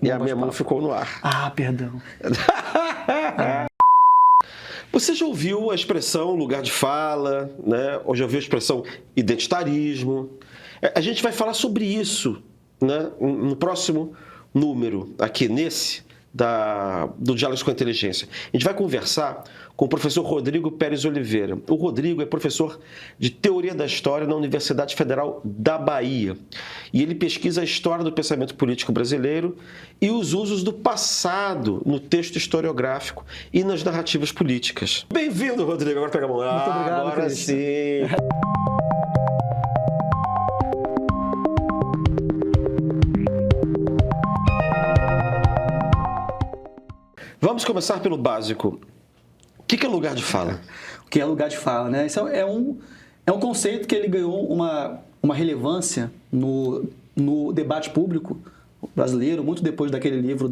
E a minha mão ficou no ar. Ah, perdão. Você já ouviu a expressão lugar de fala, né? Ou já ouviu a expressão identitarismo? A gente vai falar sobre isso, né? No próximo número, aqui nesse, do Diálogos com a Inteligência. A gente vai conversar com o professor Rodrigo Pérez Oliveira. O Rodrigo é professor de Teoria da História na Universidade Federal da Bahia. E ele pesquisa a história do pensamento político brasileiro e os usos do passado no texto historiográfico e nas narrativas políticas. Bem-vindo, Rodrigo. Agora pega a mão. Muito obrigado, agora Cris. sim. Vamos começar pelo básico. O que é lugar de fala? O que é lugar de fala, né? Isso é um conceito que ele ganhou uma relevância no debate público brasileiro, muito depois daquele livro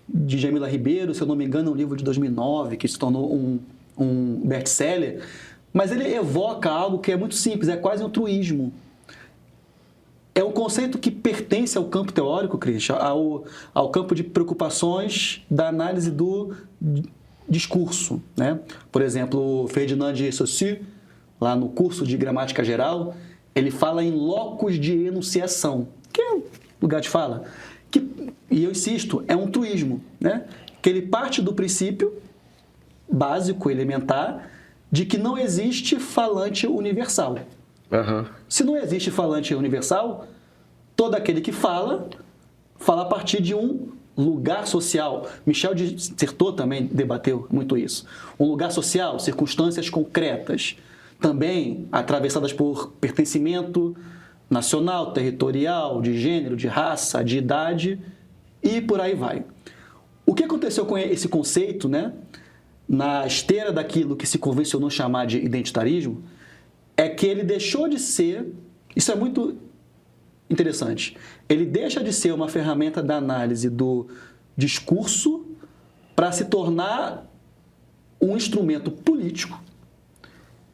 de Jamila Ribeiro, se eu não me engano, um livro de 2009, que se tornou um best-seller. Mas ele evoca algo que é muito simples, é quase um truísmo. É um conceito que pertence ao campo teórico, Christian, ao campo de preocupações da análise do discurso, né? Por exemplo, Ferdinand de Saussure, lá no curso de gramática geral, ele fala em locus de enunciação, que é lugar de fala, e eu insisto, é um truísmo, né? Que ele parte do princípio básico, elementar, de que não existe falante universal. Uhum. Se não existe falante universal, todo aquele que fala a partir de um lugar social. Michel de Certeau também debateu muito isso. Um lugar social, circunstâncias concretas, também atravessadas por pertencimento nacional, territorial, de gênero, de raça, de idade e por aí vai. O que aconteceu com esse conceito, né, na esteira daquilo que se convencionou chamar de identitarismo, é que ele deixou de ser, isso é muito interessante, ele deixa de ser uma ferramenta da análise do discurso para se tornar um instrumento político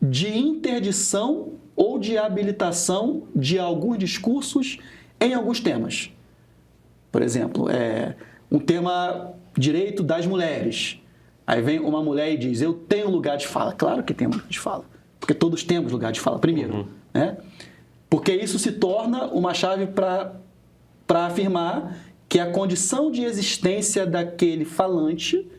de interdição ou de habilitação de alguns discursos em alguns temas. Por exemplo, um tema direito das mulheres. Aí vem uma mulher e diz, eu tenho lugar de fala. Claro que tem lugar de fala. Porque todos temos lugar de fala, primeiro. Né? Porque isso se torna uma chave para afirmar que a condição de existência daquele falante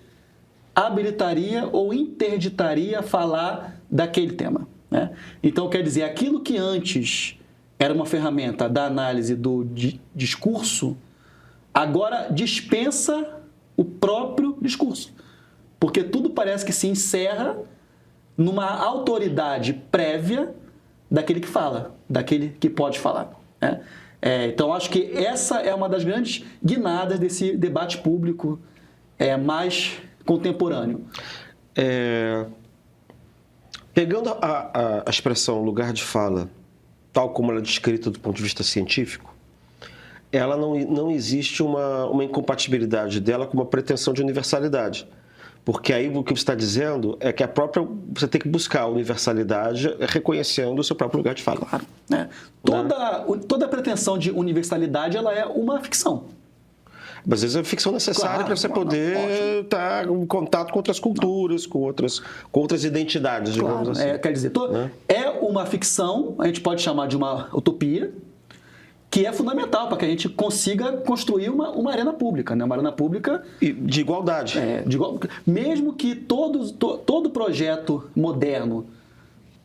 habilitaria ou interditaria falar daquele tema. Né? Então, quer dizer, aquilo que antes era uma ferramenta da análise do discurso, agora dispensa o próprio discurso. Porque tudo parece que se encerra numa autoridade prévia daquele que fala, daquele que pode falar. Né? Então, acho que essa é uma das grandes guinadas desse debate público mais contemporâneo. Pegando a expressão lugar de fala, tal como ela é descrita do ponto de vista científico, ela não existe uma incompatibilidade dela com uma pretensão de universalidade. Porque aí o que você está dizendo é que você tem que buscar a universalidade reconhecendo o seu próprio lugar de fala. Claro. Né? Toda pretensão de universalidade ela é uma ficção. Às vezes é a ficção necessária para você poder estar em contato com outras culturas, com outras identidades, digamos assim. Quer dizer, é uma ficção, a gente pode chamar de uma utopia, que é fundamental para que a gente consiga construir uma arena pública, né? Uma arena pública de igualdade. Mesmo que todo projeto moderno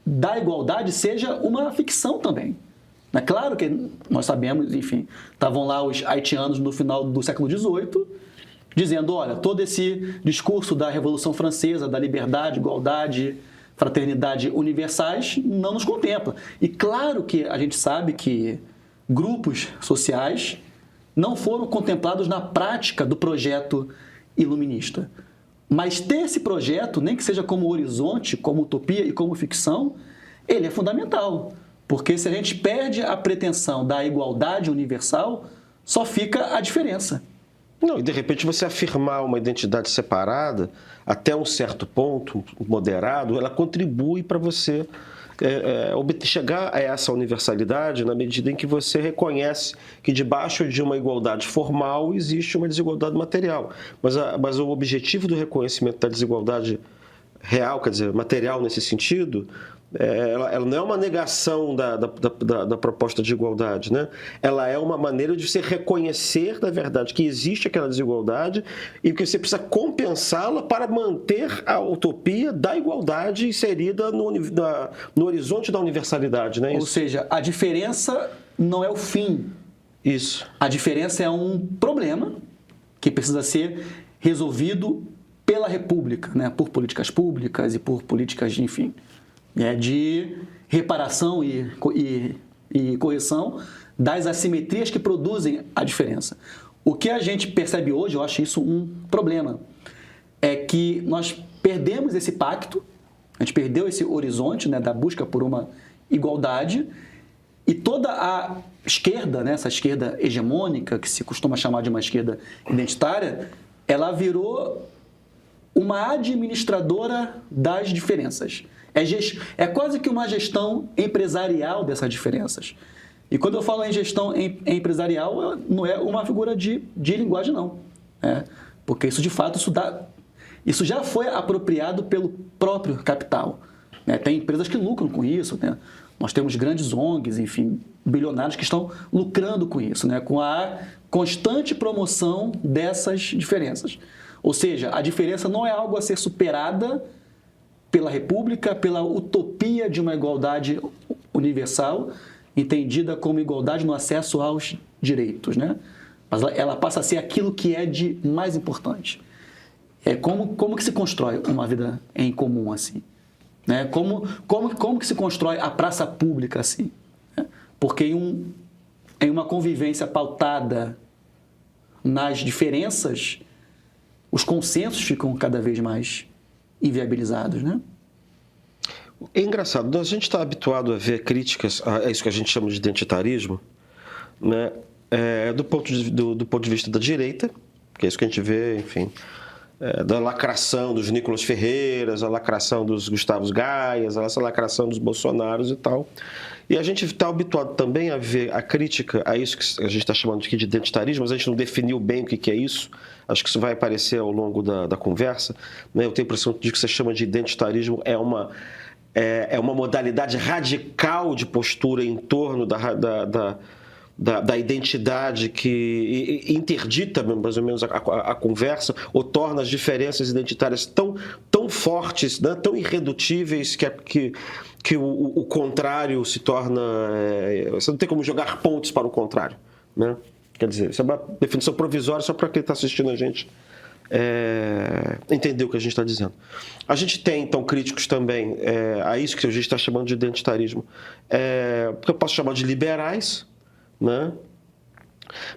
da igualdade seja uma ficção também. É claro que nós sabemos, enfim, estavam lá os haitianos no final do século XVIII dizendo, olha, todo esse discurso da Revolução Francesa, da liberdade, igualdade, fraternidade universais, não nos contempla. E claro que a gente sabe que grupos sociais não foram contemplados na prática do projeto iluminista. Mas ter esse projeto, nem que seja como horizonte, como utopia e como ficção, ele é fundamental. Porque se a gente perde a pretensão da igualdade universal, só fica a diferença. Não, e de repente você afirmar uma identidade separada, até um certo ponto, moderado, ela contribui para você chegar a essa universalidade na medida em que você reconhece que debaixo de uma igualdade formal existe uma desigualdade material. Mas o objetivo do reconhecimento da desigualdade real, quer dizer, material nesse sentido, ela não é uma negação da proposta de igualdade, né? Ela é uma maneira de você reconhecer, na verdade, que existe aquela desigualdade e que você precisa compensá-la para manter a utopia da igualdade inserida no horizonte da universalidade, né? Ou seja, a diferença não é o fim. Isso. A diferença é um problema que precisa ser resolvido pela República, né? Por políticas públicas e por políticas, enfim, de reparação e correção das assimetrias que produzem a diferença. O que a gente percebe hoje, eu acho isso um problema, é que nós perdemos esse pacto, a gente perdeu esse horizonte, né, da busca por uma igualdade, e toda a esquerda, né, essa esquerda hegemônica, que se costuma chamar de uma esquerda identitária, ela virou uma administradora das diferenças. É quase que uma gestão empresarial dessas diferenças. E quando eu falo em gestão empresarial, não é uma figura de linguagem, não. Porque isso, de fato, isso já foi apropriado pelo próprio capital. Tem empresas que lucram com isso, né? Nós temos grandes ONGs, enfim, bilionários que estão lucrando com isso, né? Com a constante promoção dessas diferenças. Ou seja, a diferença não é algo a ser superada pela República, pela utopia de uma igualdade universal, entendida como igualdade no acesso aos direitos, né? Mas ela passa a ser aquilo que é de mais importante. Como que se constrói uma vida em comum assim? Né? Como que se constrói a praça pública assim? Porque em uma convivência pautada nas diferenças, os consensos ficam cada vez mais inviabilizados, né? É engraçado, a gente está habituado a ver críticas a isso que a gente chama de identitarismo, né? Do ponto de vista da direita, que é isso que a gente vê, enfim, da lacração dos Nicolas Ferreiras, a lacração dos Gustavos Gaias, essa lacração dos Bolsonaros e tal. E a gente está habituado também a ver a crítica a isso que a gente está chamando aqui de identitarismo, mas a gente não definiu bem o que é isso. Acho que isso vai aparecer ao longo da conversa, né? Eu tenho a impressão de que você chama de identitarismo é uma modalidade radical de postura em torno da identidade que interdita mais ou menos a conversa, ou torna as diferenças identitárias tão fortes, né, tão irredutíveis que o contrário se torna... Você não tem como jogar pontos para o contrário, né? Quer dizer, isso é uma definição provisória só para quem está assistindo a gente entender o que a gente está dizendo. A gente tem, então, críticos também a isso que a gente está chamando de identitarismo, que eu posso chamar de liberais, né?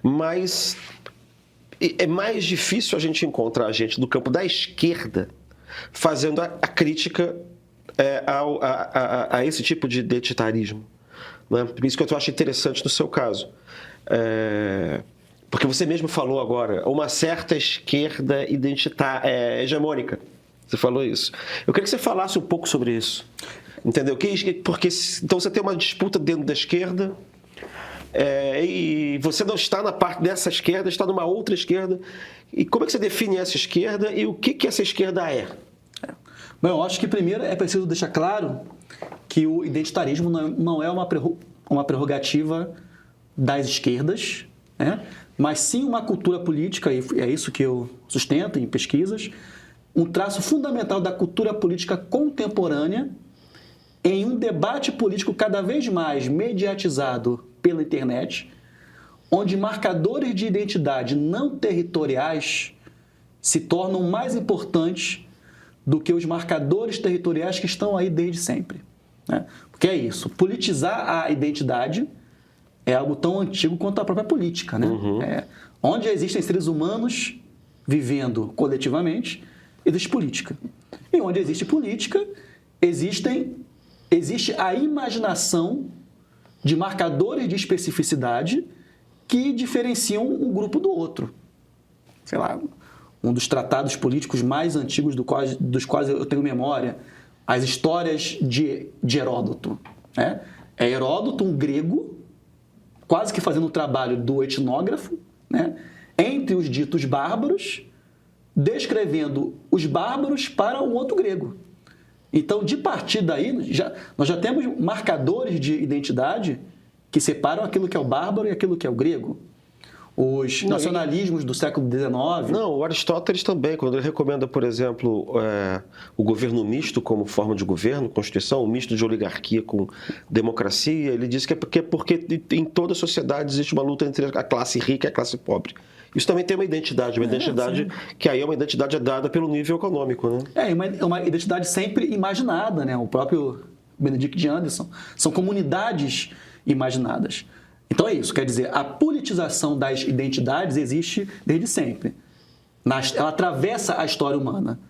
Mas é mais difícil a gente encontrar a gente do campo da esquerda fazendo a crítica a esse tipo de identitarismo, né? Por isso que eu acho interessante no seu caso. Porque você mesmo falou agora, uma certa esquerda hegemônica. Você falou isso. Eu queria que você falasse um pouco sobre isso. Entendeu? Porque então você tem uma disputa dentro da esquerda e você não está na parte dessa esquerda, está numa outra esquerda. E como é que você define essa esquerda e o que essa esquerda é? Bom, eu acho que primeiro é preciso deixar claro que o identitarismo não é uma prerrogativa das esquerdas, né? Mas sim uma cultura política, e é isso que eu sustento em pesquisas, um traço fundamental da cultura política contemporânea em um debate político cada vez mais mediatizado pela internet, onde marcadores de identidade não territoriais se tornam mais importantes do que os marcadores territoriais que estão aí desde sempre, né? Porque é isso, politizar a identidade é algo tão antigo quanto a própria política, né? Uhum. Onde existem seres humanos vivendo coletivamente, existe política. E onde existe política, existe a imaginação de marcadores de especificidade que diferenciam um grupo do outro. Sei lá, um dos tratados políticos mais antigos dos quais eu tenho memória, as histórias de Heródoto. Né? É Heródoto, um grego, quase que fazendo o trabalho do etnógrafo, né? Entre os ditos bárbaros, descrevendo os bárbaros para um outro grego. Então, de partir daí, nós já temos marcadores de identidade que separam aquilo que é o bárbaro e aquilo que é o grego. Os nacionalismos do século XIX... Não, o Aristóteles também, quando ele recomenda, por exemplo, o governo misto como forma de governo, Constituição, o misto de oligarquia com democracia, ele diz que é porque em toda a sociedade existe uma luta entre a classe rica e a classe pobre. Isso também tem uma identidade que aí é uma identidade dada pelo nível econômico, né? É uma identidade sempre imaginada, né? O próprio Benedict Anderson. São comunidades imaginadas. Então é isso, quer dizer, a politização das identidades existe desde sempre. Ela atravessa a história humana.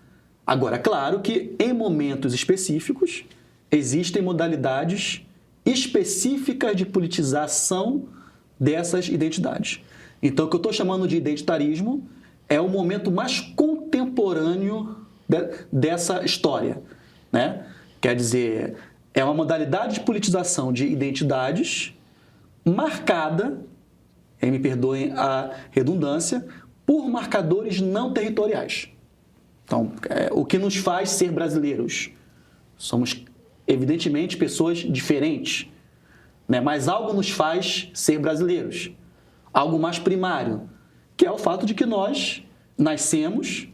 Agora, claro que em momentos específicos existem modalidades específicas de politização dessas identidades. Então, o que eu estou chamando de identitarismo é o momento mais contemporâneo dessa história, né? Quer dizer, é uma modalidade de politização de identidades marcada, me perdoem a redundância, por marcadores não territoriais. Então, o que nos faz ser brasileiros? Somos, evidentemente, pessoas diferentes, né? Mas algo nos faz ser brasileiros. Algo mais primário, que é o fato de que nós nascemos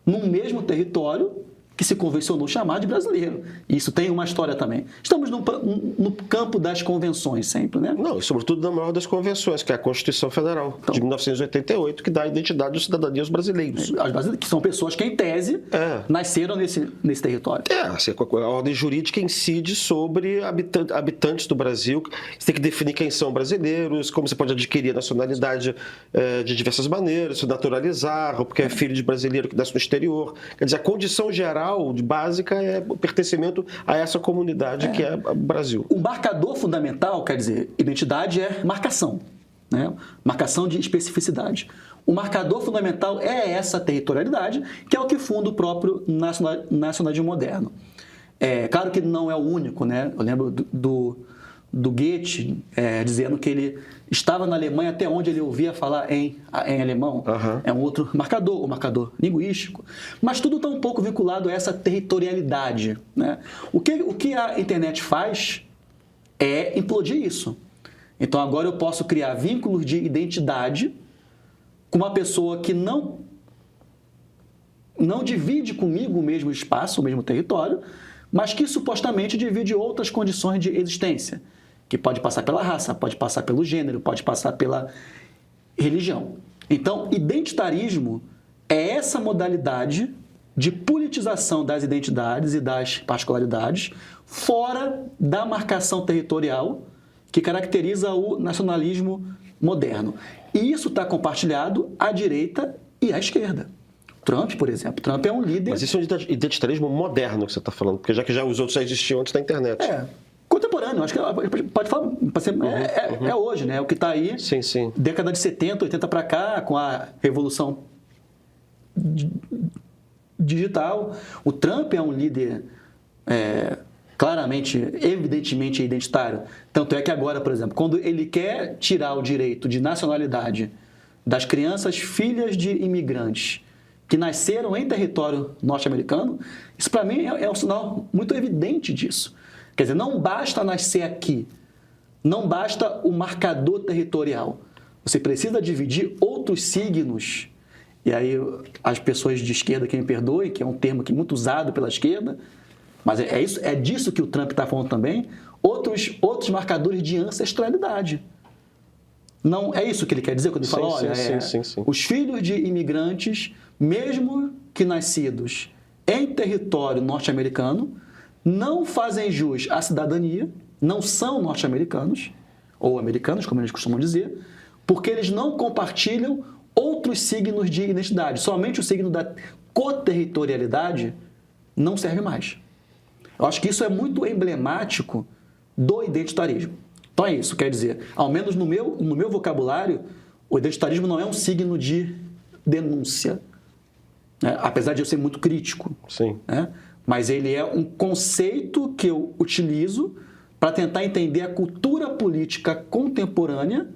num mesmo território que se convencionou chamar de brasileiro. E isso tem uma história também. Estamos no campo das convenções sempre, né? Não, e sobretudo na maior das convenções, que é a Constituição Federal, de 1988, que dá a identidade de cidadania aos brasileiros. Que são pessoas que, em tese, nasceram nesse território. Assim, a ordem jurídica incide sobre habitantes do Brasil. Você tem que definir quem são brasileiros, como você pode adquirir a nacionalidade de diversas maneiras, se naturalizar, ou porque é filho de brasileiro que nasce no exterior. Quer dizer, a condição geral, básica, é o pertencimento a essa comunidade que é o Brasil. O marcador fundamental, quer dizer, identidade é marcação, né? Marcação de especificidade. O marcador fundamental é essa territorialidade, que é o que funda o próprio nacionalismo moderno. É claro que não é o único, né? Eu lembro do Goethe dizendo que ele estava na Alemanha até onde ele ouvia falar em alemão. É um outro marcador, o marcador linguístico. Mas tudo está um pouco vinculado a essa territorialidade, né? O que a internet faz é implodir isso. Então agora eu posso criar vínculos de identidade com uma pessoa que não divide comigo o mesmo espaço, o mesmo território, mas que supostamente divide outras condições de existência, que pode passar pela raça, pode passar pelo gênero, pode passar pela religião. Então, identitarismo é essa modalidade de politização das identidades e das particularidades fora da marcação territorial que caracteriza o nacionalismo moderno. E isso está compartilhado à direita e à esquerda. Trump, por exemplo. Trump é um líder... Mas isso é um identitarismo moderno que você está falando, porque já que os outros já existiam antes da internet. Contemporâneo. Acho que pode falar... É hoje, né? É o que está aí. Sim, sim. Década de 70, 80 para cá, com a revolução digital. O Trump é um líder claramente, evidentemente identitário. Tanto é que agora, por exemplo, quando ele quer tirar o direito de nacionalidade das crianças filhas de imigrantes que nasceram em território norte-americano, isso para mim é um sinal muito evidente disso. Quer dizer, não basta nascer aqui, não basta o marcador territorial. Você precisa dividir outros signos. E aí as pessoas de esquerda que me perdoem, que é um termo que é muito usado pela esquerda, mas é disso que o Trump está falando também, outros marcadores de ancestralidade. Não é isso que ele quer dizer quando ele fala, olha, sim. Os filhos de imigrantes, mesmo que nascidos em território norte-americano, não fazem jus à cidadania, não são norte-americanos, ou americanos, como eles costumam dizer, porque eles não compartilham outros signos de identidade. Somente o signo da coterritorialidade não serve mais. Eu acho que isso é muito emblemático do identitarismo. Então é isso, quer dizer, ao menos no meu vocabulário, o identitarismo não é um signo de denúncia, né? Apesar de eu ser muito crítico. Sim. Né? mas ele é um conceito que eu utilizo para tentar entender a cultura política contemporânea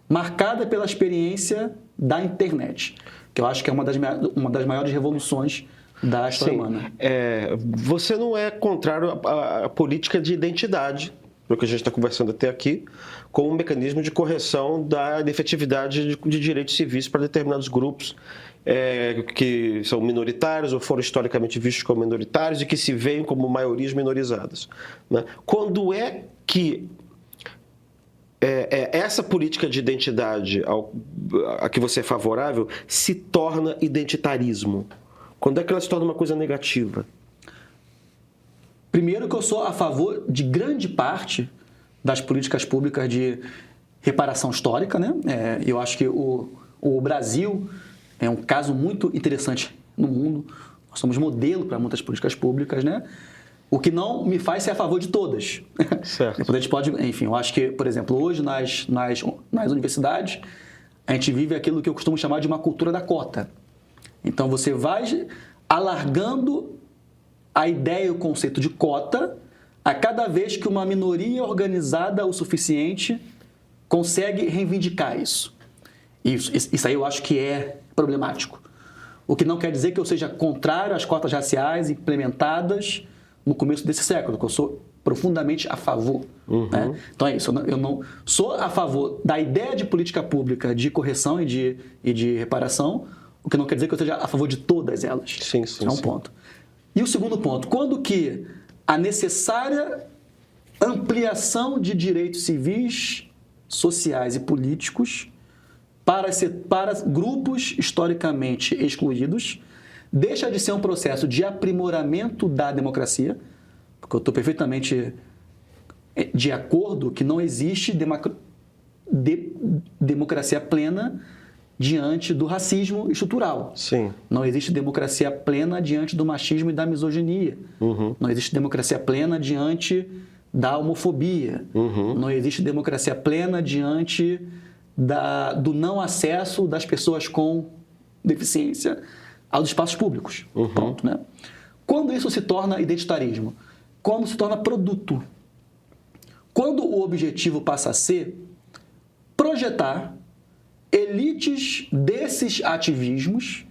marcada pela experiência da internet, que eu acho que é uma das maiores revoluções da história humana. Você não é contrário à política de identidade, pelo que a gente está conversando até aqui, como um mecanismo de correção da efetividade de direitos civis para determinados grupos que são minoritários ou foram historicamente vistos como minoritários e que se veem como maiorias minorizadas, né? Quando é que essa política de identidade a que você é favorável se torna identitarismo? Quando é que ela se torna uma coisa negativa? Primeiro que eu sou a favor de grande parte das políticas públicas de reparação histórica, né? Eu acho que o Brasil é um caso muito interessante no mundo. Nós somos modelo para muitas políticas públicas, né? O que não me faz ser a favor de todas. Certo. Depois a gente pode, enfim, eu acho que, por exemplo, hoje nas universidades, a gente vive aquilo que eu costumo chamar de uma cultura da cota. Então, você vai alargando a ideia e o conceito de cota a cada vez que uma minoria organizada o suficiente consegue reivindicar isso. Isso aí eu acho que é problemático. O que não quer dizer que eu seja contrário às cotas raciais implementadas no começo desse século, que eu sou profundamente a favor. Né? Então é isso, eu não sou a favor da ideia de política pública de correção e de reparação, o que não quer dizer que eu esteja a favor de todas elas. Sim, é um ponto. E o segundo ponto, quando que a necessária ampliação de direitos civis, sociais e políticos para grupos historicamente excluídos deixa de ser um processo de aprimoramento da democracia, porque eu estou perfeitamente de acordo que não existe democracia plena diante do racismo estrutural. Sim. Não existe democracia plena diante do machismo e da misoginia. Não existe democracia plena diante da homofobia. Não existe democracia plena diante do não acesso das pessoas com deficiência aos espaços públicos. Pronto, né? Quando isso se torna identitarismo? Quando se torna produto. Quando o objetivo passa a ser projetar elites desses ativismos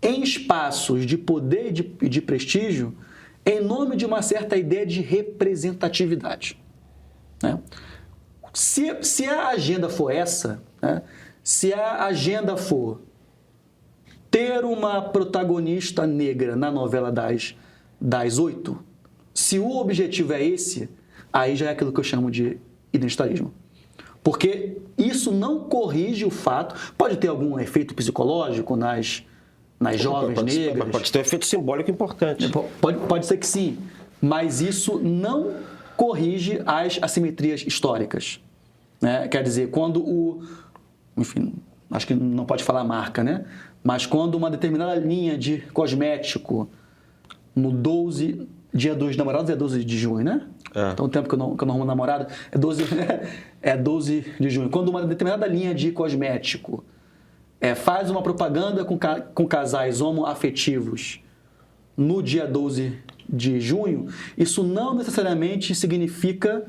em espaços de poder e de prestígio em nome de uma certa ideia de representatividade. Né? Se a agenda for essa, né? Se a agenda for ter uma protagonista negra na novela das 8, se o objetivo é esse, aí já é aquilo que eu chamo de identitarismo. Porque isso não corrige o fato. Pode ter algum efeito psicológico nas jovens negras. Pode ter um efeito simbólico importante. Pode ser que sim, mas isso não corrige as assimetrias históricas. Né? Quer dizer, quando enfim, acho que não pode falar marca, né? Mas quando uma determinada linha de cosmético no dia 2 de namorados é 12 de junho, né? Então, o tempo que eu não arrumo namorado é 12 de junho. Quando uma determinada linha de cosmético faz uma propaganda com casais homoafetivos no dia 12 de junho, isso não necessariamente significa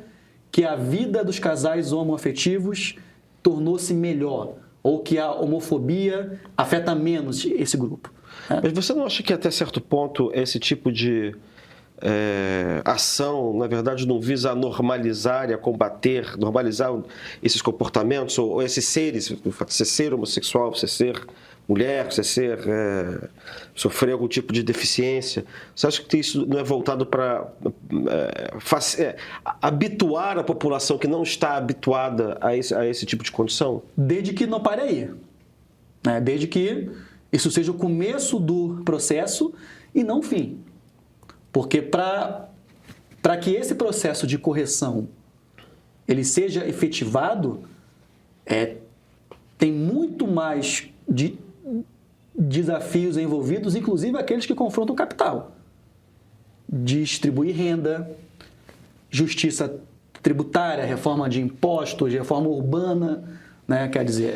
que a vida dos casais homoafetivos tornou-se melhor ou que a homofobia afeta menos esse grupo. Mas você não acha que até certo ponto esse tipo de ação, na verdade, não visa normalizar e normalizar esses comportamentos ou esses seres, você ser homossexual, você ser mulher, você sofrer algum tipo de deficiência? Você acha que isso não é voltado para habituar a população que não está habituada a esse tipo de condição? Desde que não pare aí. Né? Desde que isso seja o começo do processo e não o fim. Porque para que esse processo de correção ele seja efetivado, tem muito mais de desafios envolvidos, inclusive aqueles que confrontam o capital. Distribuir renda, justiça tributária, reforma de impostos, reforma urbana, né? Quer dizer,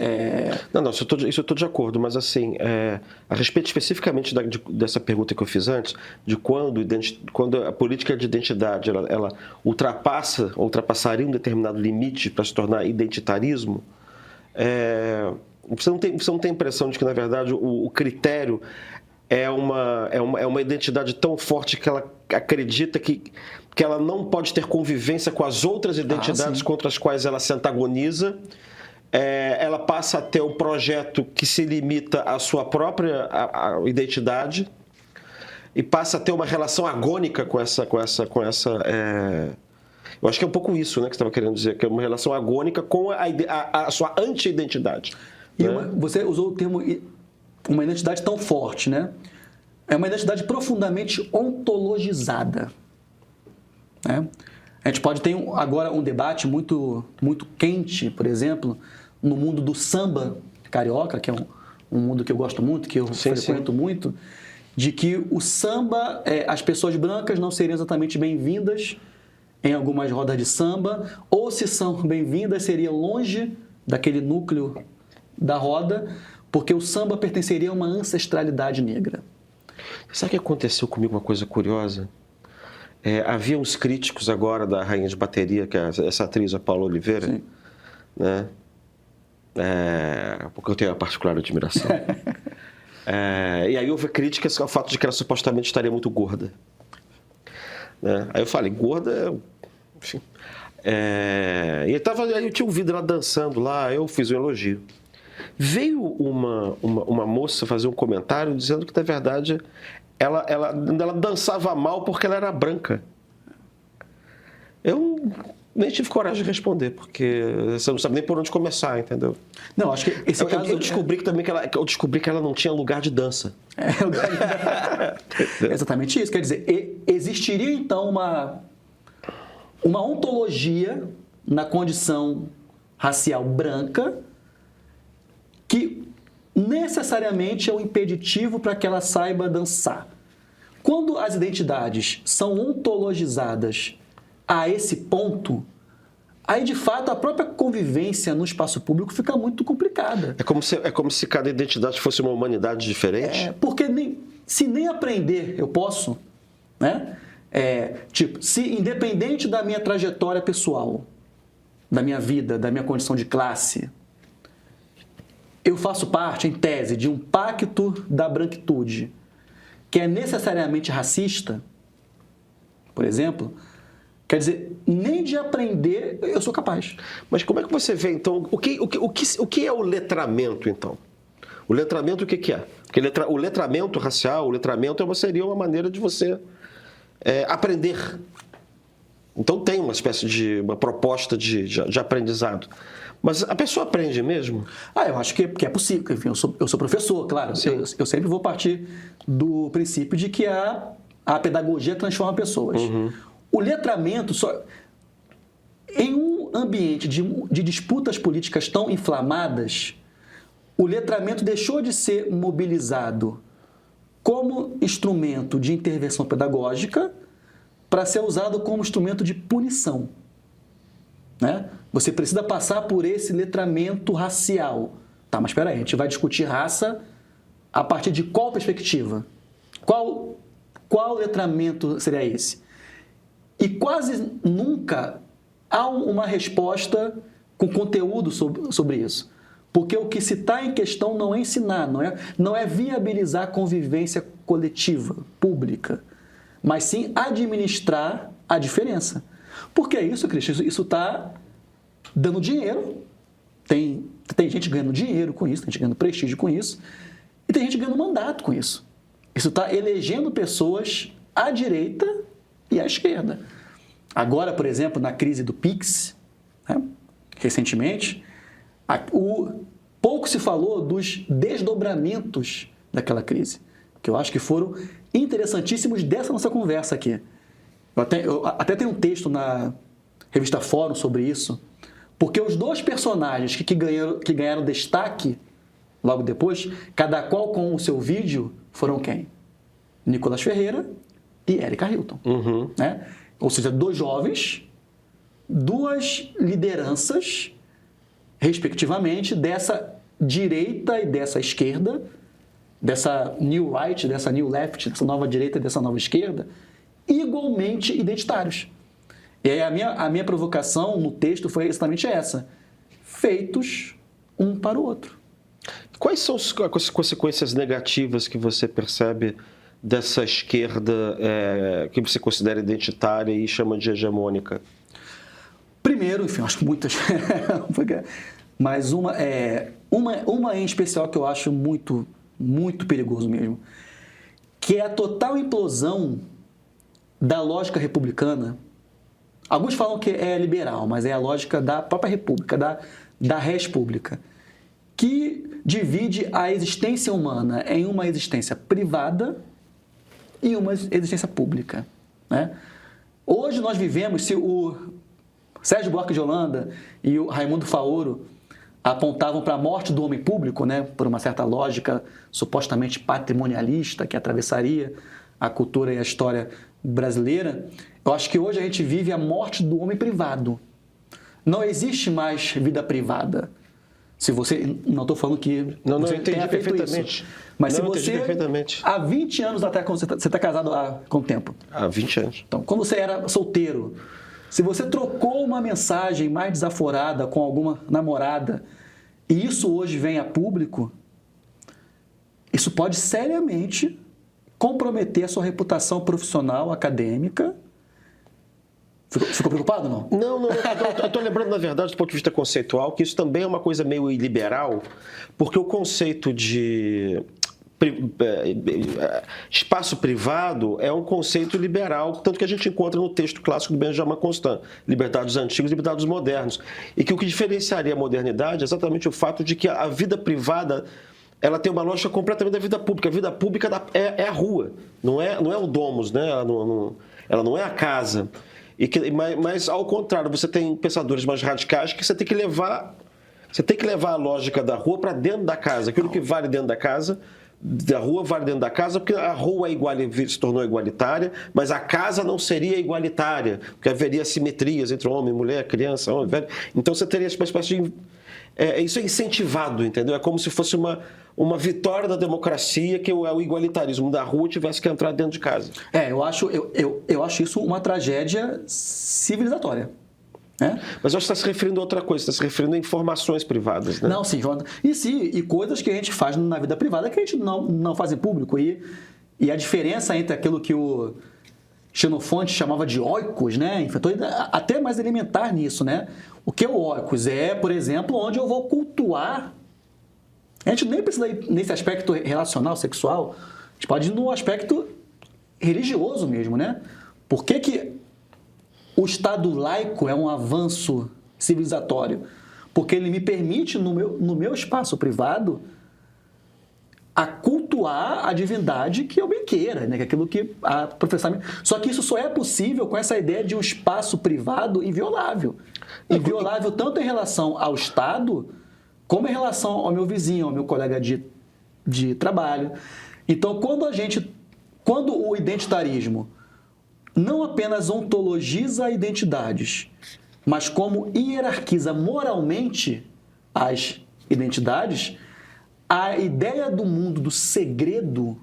Não, isso eu estou de acordo, mas assim, a respeito especificamente dessa pergunta que eu fiz antes, de quando a política de identidade ela ultrapassaria um determinado limite para se tornar identitarismo, você não tem a impressão de que, na verdade, o critério é uma identidade tão forte que ela acredita que ela não pode ter convivência com as outras identidades contra as quais ela se antagoniza. Ela passa a ter um projeto que se limita à sua própria identidade e passa a ter uma relação agônica com essa eu acho que é um pouco isso, né, que você estava querendo dizer, que é uma relação agônica com a sua anti-identidade. E né? Você usou o termo uma identidade tão forte, né? É uma identidade profundamente ontologizada. Né? A gente pode ter agora um debate muito, muito quente, por exemplo, no mundo do samba carioca, que é um mundo que eu gosto muito, que eu frequento muito, de que o samba, as pessoas brancas não seriam exatamente bem-vindas em algumas rodas de samba, ou se são bem-vindas, seriam longe daquele núcleo da roda, porque o samba pertenceria a uma ancestralidade negra. Sabe o que aconteceu comigo, uma coisa curiosa? Havia uns críticos agora da Rainha de Bateria, que é essa atriz, a Paula Oliveira, Sim. né? Porque eu tenho uma particular admiração. E aí houve críticas ao fato de que ela supostamente estaria muito gorda. Né? Aí eu falei, gorda, enfim. Aí eu tinha ouvido ela dançando lá, eu fiz um elogio. Veio uma moça fazer um comentário dizendo que, na verdade, ela dançava mal porque ela era branca. Eu nem tive coragem de responder, porque você não sabe nem por onde começar, entendeu? Não, acho que esse caso... Eu descobri que ela não tinha lugar de dança. É exatamente isso. Quer dizer, existiria, então, uma ontologia na condição racial branca que necessariamente é um impeditivo para que ela saiba dançar. Quando as identidades são ontologizadas a esse ponto, aí, de fato, a própria convivência no espaço público fica muito complicada. É como se cada identidade fosse uma humanidade diferente? Porque se nem aprender eu posso, né? Se independente da minha trajetória pessoal, da minha vida, da minha condição de classe, eu faço parte, em tese, de um pacto da branquitude que é necessariamente racista, por exemplo, quer dizer, nem de aprender eu sou capaz. Mas como é que você vê, então, o que é o letramento, então? O letramento, o que é? Porque o letramento racial, o letramento seria uma maneira de você aprender. Então tem uma espécie de uma proposta de aprendizado. Mas a pessoa aprende mesmo? Eu acho que é possível. Enfim, eu sou professor, claro. Eu sempre vou partir do princípio de que a pedagogia transforma pessoas. Uhum. O letramento, em um ambiente de disputas políticas tão inflamadas, o letramento deixou de ser mobilizado como instrumento de intervenção pedagógica para ser usado como instrumento de punição. Né? Você precisa passar por esse letramento racial. Tá, mas espera aí, a gente vai discutir raça a partir de qual perspectiva? Qual letramento seria esse? E quase nunca há uma resposta com conteúdo sobre isso. Porque o que se está em questão não é ensinar, não é viabilizar a convivência coletiva, pública, mas sim administrar a diferença. Porque é isso, Cristian, isso está dando dinheiro, tem gente ganhando dinheiro com isso, tem gente ganhando prestígio com isso, e tem gente ganhando mandato com isso. Isso está elegendo pessoas à direita e à esquerda. Agora, por exemplo, na crise do Pix, né, recentemente, pouco se falou dos desdobramentos daquela crise, que eu acho que foram interessantíssimos dessa nossa conversa aqui. Eu até tenho um texto na revista Fórum sobre isso, porque os dois personagens que ganharam destaque logo depois, cada qual com o seu vídeo, foram quem? Nicolas Ferreira e Érica Hilton. Uhum. Né? Ou seja, dois jovens, duas lideranças respectivamente, dessa direita e dessa esquerda, dessa new right, dessa new left, dessa nova direita e dessa nova esquerda, igualmente identitários. E aí a minha provocação no texto foi exatamente essa: feitos um para o outro. Quais são as consequências negativas que você percebe dessa esquerda que você considera identitária e chama de hegemônica? Primeiro, enfim, acho que muitas, mas uma em especial que eu acho muito, muito perigoso mesmo, que é a total implosão da lógica republicana. Alguns falam que é liberal, mas é a lógica da própria república, da res pública, que divide a existência humana em uma existência privada e uma existência pública, né? Hoje nós vivemos, se o Sérgio Buarque de Holanda e o Raimundo Faoro apontavam para a morte do homem público, né, por uma certa lógica supostamente patrimonialista que atravessaria a cultura e a história brasileira, eu acho que hoje a gente vive a morte do homem privado. Não existe mais vida privada. Se você... Não estou falando que não, você eu entendi tenha feito perfeitamente. isso. Mas não, se você... Há 20 anos até... Você está casado há quanto tempo? Há 20 anos. Então, quando você era solteiro, se você trocou uma mensagem mais desaforada com alguma namorada e isso hoje vem a público, isso pode seriamente comprometer a sua reputação profissional, acadêmica. Ficou preocupado, não? Não. Eu estou lembrando, na verdade, do ponto de vista conceitual, que isso também é uma coisa meio iliberal, porque o conceito de espaço privado é um conceito liberal, tanto que a gente encontra no texto clássico do Benjamin Constant, Liberdade dos Antigos e Liberdade dos Modernos, e que o que diferenciaria a modernidade é exatamente o fato de que a vida privada ela tem uma lógica completamente da vida pública. A vida pública é a rua, não é o domus, né? Ela não é a casa. Mas, ao contrário, você tem pensadores mais radicais que você tem que levar a lógica da rua para dentro da casa. Aquilo que vale dentro da casa, da rua vale dentro da casa, porque a rua se tornou igualitária, mas a casa não seria igualitária, porque haveria simetrias entre homem, mulher, criança, homem, velho. Então você teria uma espécie de... isso é incentivado, entendeu? É como se fosse uma vitória da democracia que o igualitarismo da rua tivesse que entrar dentro de casa. Eu acho isso uma tragédia civilizatória. Né? Mas eu acho que você está se referindo a outra coisa, você está se referindo a informações privadas, né? Não, sim, João. E coisas que a gente faz na vida privada que a gente não faz em público. E a diferença entre aquilo que o Xenofonte chamava de oikos, né? Enfrentou até mais elementar nisso, né? O que é o oikos? É, por exemplo, onde eu vou cultuar. A gente nem precisa ir nesse aspecto relacional, sexual. A gente pode ir no aspecto religioso mesmo, né? Por que o Estado laico é um avanço civilizatório? Porque ele me permite, no meu espaço privado, a cultuar a divindade que eu bem queira, né? Aquilo que a professar. Só que isso só é possível com essa ideia de um espaço privado inviolável. Inviolável tanto em relação ao Estado, como em relação ao meu vizinho, ao meu colega de trabalho. Então, quando o identitarismo não apenas ontologiza identidades, mas como hierarquiza moralmente as identidades, a ideia do mundo do segredo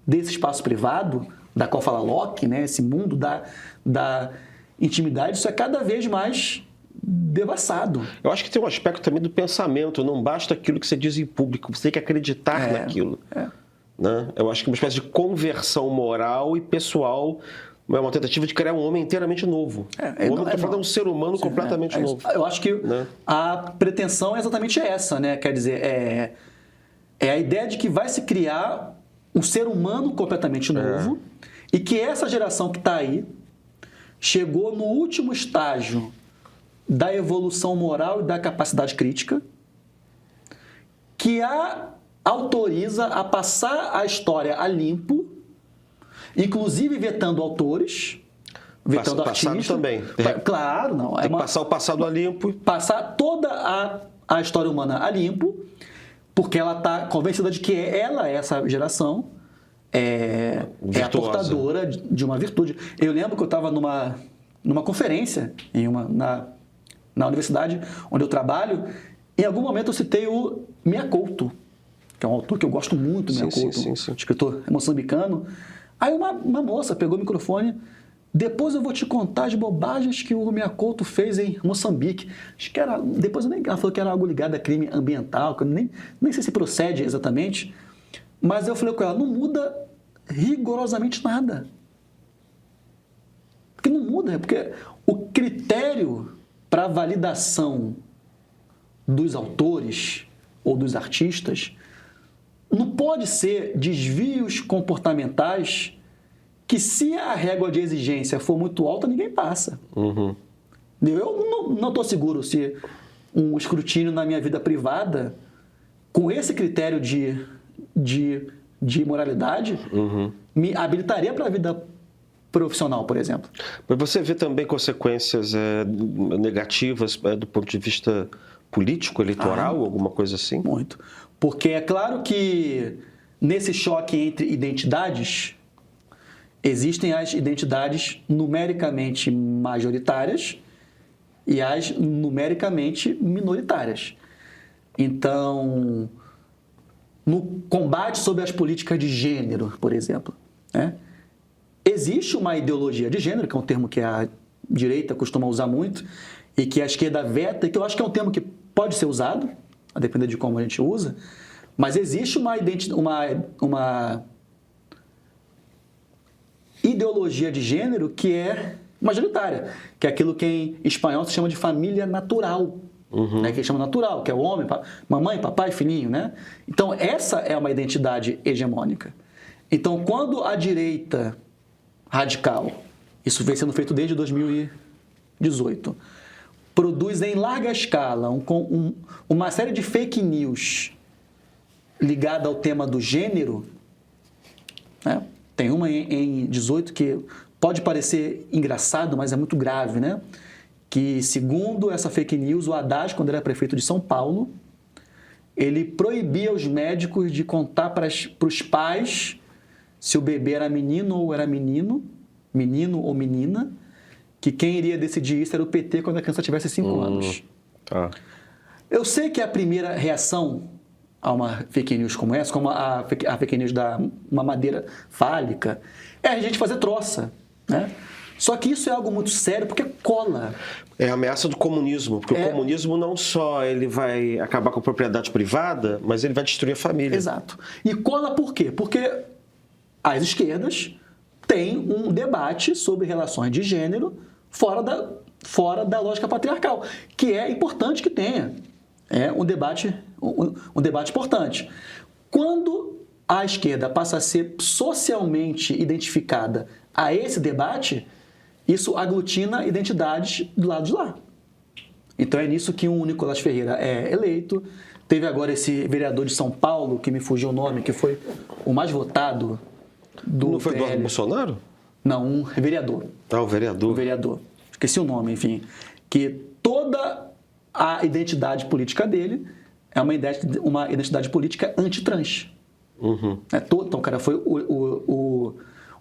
desse espaço privado, da qual fala Locke, né, esse mundo da intimidade, isso é cada vez mais devassado. Eu acho que tem um aspecto também do pensamento, não basta aquilo que você diz em público, você tem que acreditar naquilo. Né? Eu acho que é uma espécie de conversão moral e pessoal, é uma tentativa de criar um homem inteiramente novo. O homem está falando é um ser humano completamente novo. Eu acho que a pretensão é exatamente essa, né? Quer dizer, é a ideia de que vai se criar um ser humano completamente novo e que essa geração que está aí chegou no último estágio da evolução moral e da capacidade crítica, que a autoriza a passar a história a limpo, inclusive vetando autores, vetando artistas. Também. Claro, não. Tem que passar o passado a limpo. Passar toda a história humana a limpo, porque ela está convencida de que essa geração, é a portadora de uma virtude. Eu lembro que eu estava numa conferência, na universidade onde eu trabalho, em algum momento eu citei o Mia Couto, que é um autor que eu gosto muito, Mia Couto, sim. escritor moçambicano. Aí uma moça pegou o microfone: depois eu vou te contar as bobagens que o Mia Couto fez em Moçambique. Acho que era, depois ela falou que era algo ligado a crime ambiental, que eu nem sei se procede exatamente, mas eu falei com ela: não muda rigorosamente nada. Porque não muda, porque o critério para validação dos autores ou dos artistas não pode ser desvios comportamentais que, se a régua de exigência for muito alta, ninguém passa. Uhum. Eu não estou seguro se um escrutínio na minha vida privada, com esse critério de moralidade, me habilitaria para a vida profissional, por exemplo. Mas você vê também consequências negativas do ponto de vista político, eleitoral, alguma coisa assim? Muito. Porque é claro que nesse choque entre identidades, existem as identidades numericamente majoritárias e as numericamente minoritárias. Então, no combate sobre as políticas de gênero, por exemplo, né, existe uma ideologia de gênero, que é um termo que a direita costuma usar muito e que a esquerda veta, e que eu acho que é um termo que pode ser usado, a depender de como a gente usa, mas existe uma ideologia de gênero que é majoritária, que é aquilo que em espanhol se chama de família natural, né, que chama natural, que é o homem, mamãe, papai, filhinho, né? Então, essa é uma identidade hegemônica. Então, quando a direita radical, isso vem sendo feito desde 2018, produz em larga escala uma série de fake news ligada ao tema do gênero, né? Tem uma em 18 que pode parecer engraçado, mas é muito grave, né? Que, segundo essa fake news, o Haddad, quando era prefeito de São Paulo, ele proibia os médicos de contar para os pais se o bebê era menino ou era menino ou menina, que quem iria decidir isso era o PT quando a criança tivesse 5 anos. Tá. Eu sei que a primeira reação a uma fake news como essa, como a fake news da mamadeira fálica, é a gente fazer troça, né? Só que isso é algo muito sério porque cola. É a ameaça do comunismo, porque o comunismo não só ele vai acabar com a propriedade privada, mas ele vai destruir a família. Exato. E cola por quê? Porque as esquerdas têm um debate sobre relações de gênero fora da lógica patriarcal, que é importante que tenha. É um debate importante. Quando a esquerda passa a ser socialmente identificada a esse debate, isso aglutina identidades do lado de lá. Então é nisso que o Nicolás Ferreira é eleito. Teve agora esse vereador de São Paulo, que me fugiu o nome, que foi o mais votado do Não foi PL. Eduardo Bolsonaro? Não, um vereador. Ah, o vereador. O vereador. Esqueci o nome, enfim. Que toda a identidade política dele é uma identidade política antitrans. Então, cara, foi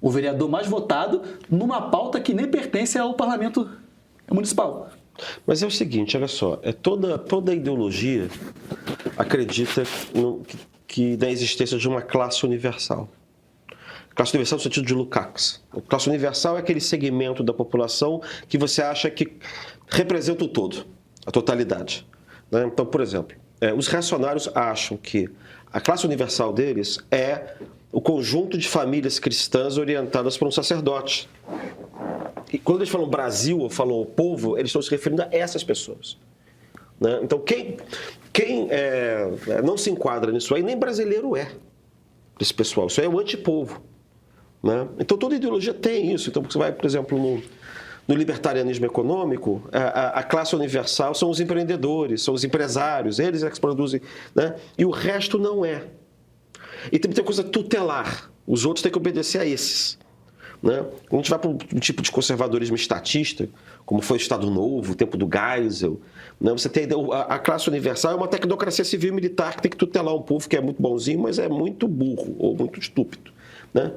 o vereador mais votado numa pauta que nem pertence ao parlamento municipal. Mas é o seguinte, olha só, toda ideologia acredita que na existência de uma classe universal. Classe universal no sentido de Lukács. A classe universal é aquele segmento da população que você acha que representa o todo, a totalidade. Né? Então, por exemplo, os reacionários acham que a classe universal deles é o conjunto de famílias cristãs orientadas por um sacerdote. E quando eles falam Brasil ou falam povo, eles estão se referindo a essas pessoas. Né? Então, quem não se enquadra nisso aí, nem brasileiro é, esse pessoal. Isso aí é o antipovo. Né? Então, toda ideologia tem isso. Então, você vai, por exemplo, no libertarianismo econômico, a classe universal são os empreendedores, são os empresários, eles é que produzem, né? E o resto não é. E tem muita coisa tutelar, os outros têm que obedecer a esses. Né? Quando a gente vai para um tipo de conservadorismo estatista, como foi o Estado Novo, o tempo do Geisel, né? Você tem a classe universal é uma tecnocracia civil e militar que tem que tutelar um povo que é muito bonzinho, mas é muito burro ou muito estúpido. Né?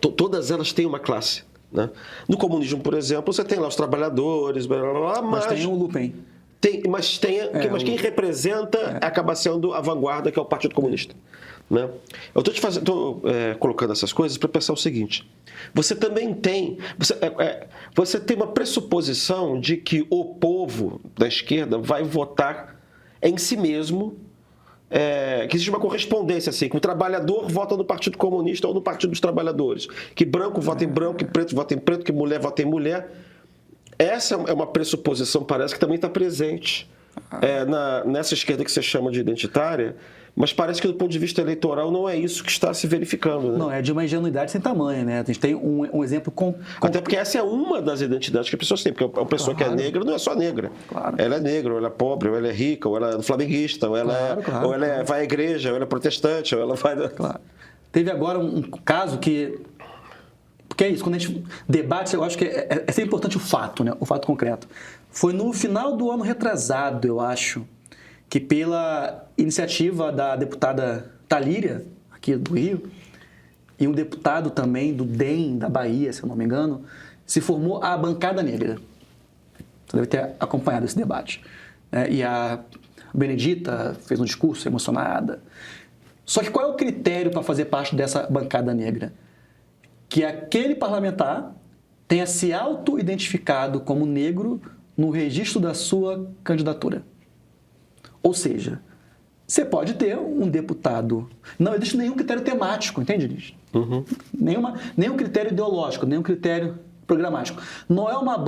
Todas elas têm uma classe Né? No comunismo, por exemplo, você tem lá os trabalhadores, blá, blá, blá, Mas tem o Lupen. Mas quem representa acaba sendo a vanguarda, que é o Partido Comunista. Né? Eu estou colocando essas coisas para pensar o seguinte: você também tem você tem uma pressuposição de que o povo da esquerda vai votar em si mesmo, que existe uma correspondência assim, que o trabalhador vota no Partido Comunista ou no Partido dos Trabalhadores, que branco vota em branco, que preto vota em preto, que mulher vota em mulher. Essa é uma pressuposição, parece que também está presente nessa esquerda que você chama de identitária, mas parece que do ponto de vista eleitoral não é isso que está se verificando. Né? Não, é de uma ingenuidade sem tamanho, né? A gente tem um exemplo Até porque essa é uma das identidades que as pessoas têm, porque a pessoa que é negra não é só negra. Claro. Ela é negra, ou ela é pobre, ou ela é rica, ou ela é flamenguista, ou ela vai à igreja, ou ela é protestante, ou ela vai... Claro. Teve agora um caso que... Porque é isso, quando a gente debate, eu acho que é sempre importante o fato, né? O fato concreto. Foi no final do ano retrasado, eu acho, que pela iniciativa da deputada Talíria, aqui do Rio, e um deputado também do DEM, da Bahia, se eu não me engano, se formou a Bancada Negra. Você deve ter acompanhado esse debate. E a Benedita fez um discurso emocionada. Só que qual é o critério para fazer parte dessa Bancada Negra? Que aquele parlamentar tenha se auto-identificado como negro no registro da sua candidatura. Ou seja, você pode ter um deputado... Não existe nenhum critério temático, entende, Liz? Uhum. Nenhum critério ideológico, nenhum critério programático. Não é uma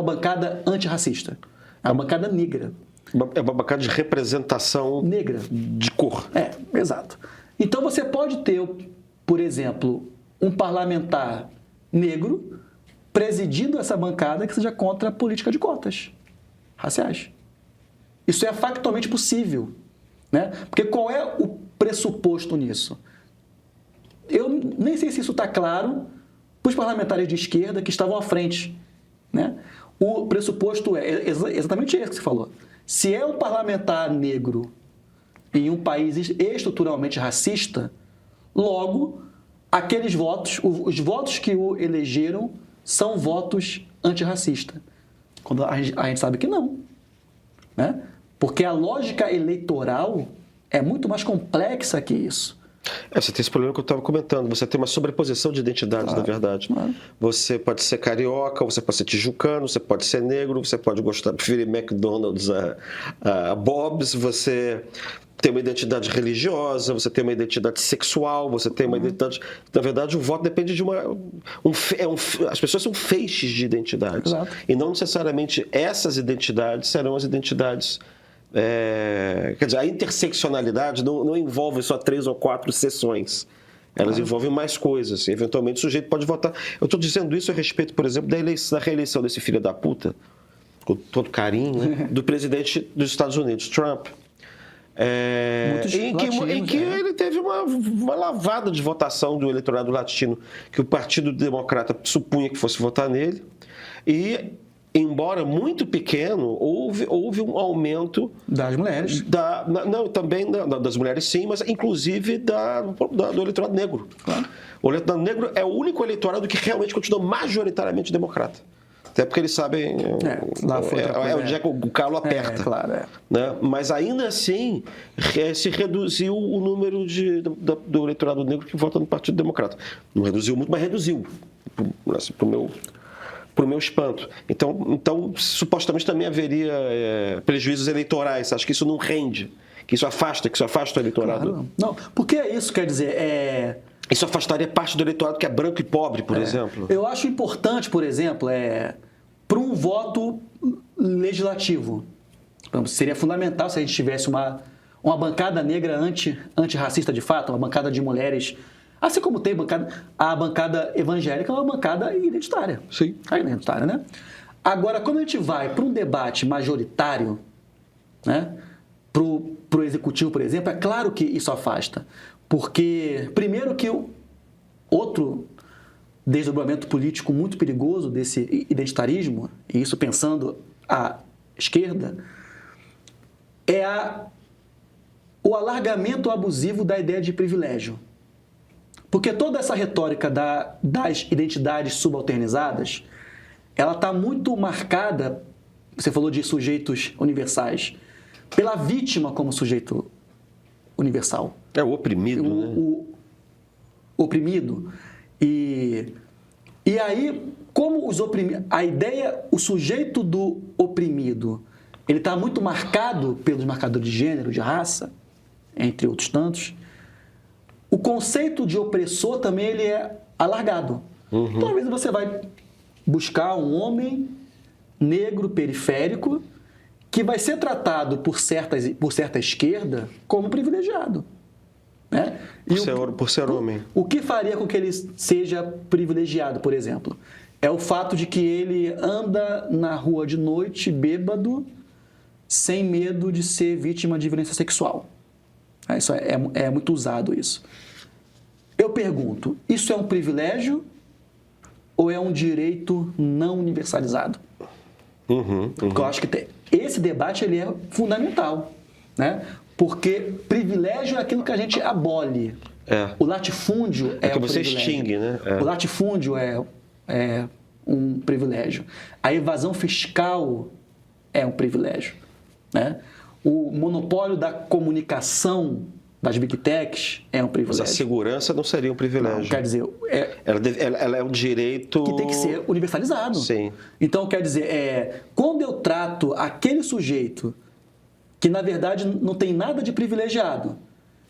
bancada antirracista. É uma bancada negra. É uma bancada de representação... Negra. De cor. Exato. Então você pode ter, por exemplo, um parlamentar negro presidindo essa bancada que seja contra a política de cotas raciais. Isso é factualmente possível, né? Porque qual é o pressuposto nisso? Eu nem sei se isso está claro para os parlamentares de esquerda que estavam à frente, né? O pressuposto é exatamente esse que você falou. Se é um parlamentar negro em um país estruturalmente racista, logo, aqueles votos, os votos que o elegeram são votos antirracistas. Quando a gente sabe que não, né? Porque a lógica eleitoral é muito mais complexa que isso. Você tem esse problema que eu estava comentando. Você tem uma sobreposição de identidades, na verdade. Claro. Você pode ser carioca, você pode ser tijucano, você pode ser negro, você pode preferir McDonald's a Bob's, você tem uma identidade religiosa, você tem uma identidade sexual, você tem uma identidade... Na verdade, o voto depende de as pessoas são feixes de identidades. Exato. E não necessariamente essas identidades serão as identidades... quer dizer, a interseccionalidade não envolve só 3 ou 4 sessões. Elas envolvem mais coisas. Eventualmente, o sujeito pode votar. Eu estou dizendo isso a respeito, por exemplo, da reeleição desse filho da puta, com todo carinho, né, do presidente dos Estados Unidos, Trump. Em que ele teve uma lavada de votação do eleitorado latino, que o Partido Democrata supunha que fosse votar nele. E, embora muito pequeno, houve um aumento... Das mulheres. Também das mulheres, sim, mas inclusive do eleitorado negro. Claro. O eleitorado negro é o único eleitorado que realmente continua majoritariamente democrata. Até porque eles sabem onde é que o calo aperta. Claro, né? Mas ainda assim, se reduziu o número do eleitorado negro que vota no Partido Democrata. Não reduziu muito, mas reduziu, assim, para o meu espanto. Então, supostamente também haveria prejuízos eleitorais. Acho que isso não rende, que isso afasta o eleitorado. Claro. Não, porque é isso, quer dizer... Isso afastaria parte do eleitorado que é branco e pobre, por exemplo. Eu acho importante, por exemplo, para um voto legislativo. Seria fundamental se a gente tivesse uma bancada negra antirracista de fato, uma bancada de mulheres, assim como tem a bancada evangélica, é uma bancada identitária. Sim. É identitária, né? Agora, quando a gente vai para um debate majoritário, né, para o executivo, por exemplo, é claro que isso afasta. Porque, primeiro que outro desdobramento político muito perigoso desse identitarismo, e isso pensando à esquerda, é o alargamento abusivo da ideia de privilégio. Porque toda essa retórica das identidades subalternizadas, ela está muito marcada, você falou de sujeitos universais, pela vítima como sujeito universal. É o oprimido, né? O oprimido. E aí, como a ideia, o sujeito do oprimido, ele está muito marcado pelos marcadores de gênero, de raça, entre outros tantos, o conceito de opressor também ele é alargado. Então, às vezes, você vai buscar um homem negro periférico que vai ser tratado por certa esquerda como privilegiado. Né? Por ser homem. O que faria com que ele seja privilegiado, por exemplo? É o fato de que ele anda na rua de noite, bêbado, sem medo de ser vítima de violência sexual. Isso é muito usado isso. Eu pergunto, isso é um privilégio ou é um direito não universalizado? Porque eu acho que esse debate ele é fundamental, né? Porque privilégio é aquilo que a gente abole. O latifúndio é que um você privilégio. extingue, né? O latifúndio é um privilégio. A evasão fiscal é um privilégio, né? O monopólio da comunicação das Big Techs é um privilégio. Mas a segurança não seria um privilégio. Não, quer dizer... Ela é um direito... que tem que ser universalizado. Sim. Então, quer dizer, quando eu trato aquele sujeito que, na verdade, não tem nada de privilegiado,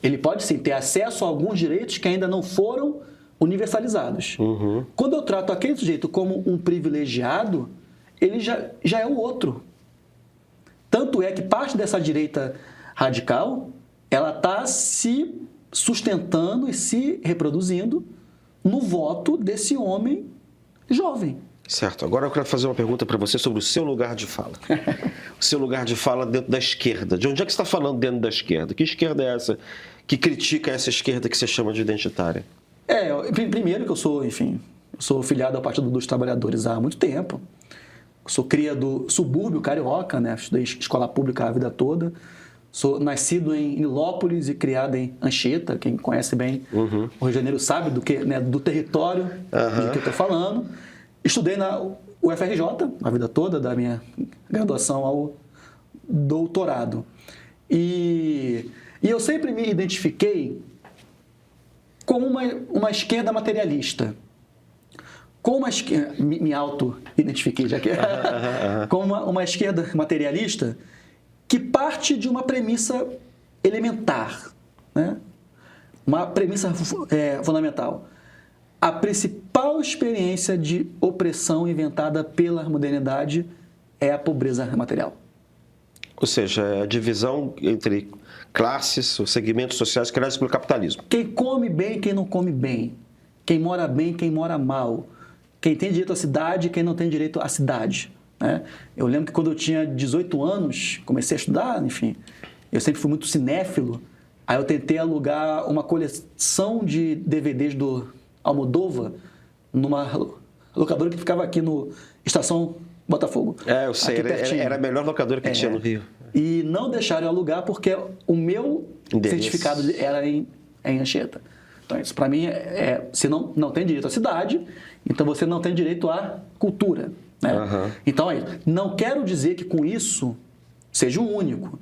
ele pode, sim, ter acesso a alguns direitos que ainda não foram universalizados. Quando eu trato aquele sujeito como um privilegiado, ele já é o outro. Tanto é que parte dessa direita radical, ela está se sustentando e se reproduzindo no voto desse homem jovem. Certo. Agora eu quero fazer uma pergunta para você sobre o seu lugar de fala. O seu lugar de fala dentro da esquerda. De onde é que você está falando dentro da esquerda? Que esquerda é essa que critica essa esquerda que você chama de identitária? Primeiro que eu sou filiado ao Partido dos Trabalhadores há muito tempo. Sou cria do subúrbio carioca, né? Estudei escola pública a vida toda. Sou nascido em Nilópolis e criado em Anchieta. Quem conhece bem o Rio de Janeiro sabe do território de que eu estou falando. Estudei na UFRJ a vida toda, da minha graduação ao doutorado. E eu sempre me identifiquei como uma esquerda materialista. Me auto-identifiquei, já que como uma esquerda materialista que parte de uma premissa elementar, né? Uma premissa fundamental. A principal experiência de opressão inventada pela modernidade é a pobreza material. Ou seja, a divisão entre classes ou segmentos sociais criados pelo capitalismo. Quem come bem, quem não come bem. Quem mora bem, quem mora mal. Quem tem direito à cidade, quem não tem direito à cidade. Né? Eu lembro que quando eu tinha 18 anos, comecei a estudar, enfim, eu sempre fui muito cinéfilo, aí eu tentei alugar uma coleção de DVDs do Almodóvar numa locadora que ficava aqui no Estação Botafogo. Eu sei, era a melhor locadora que tinha no Rio. E não deixaram eu alugar porque o meu certificado era em Anchieta. Então, isso para mim você não tem direito à cidade, então você não tem direito à cultura. Né? Então, não quero dizer que com isso seja o único.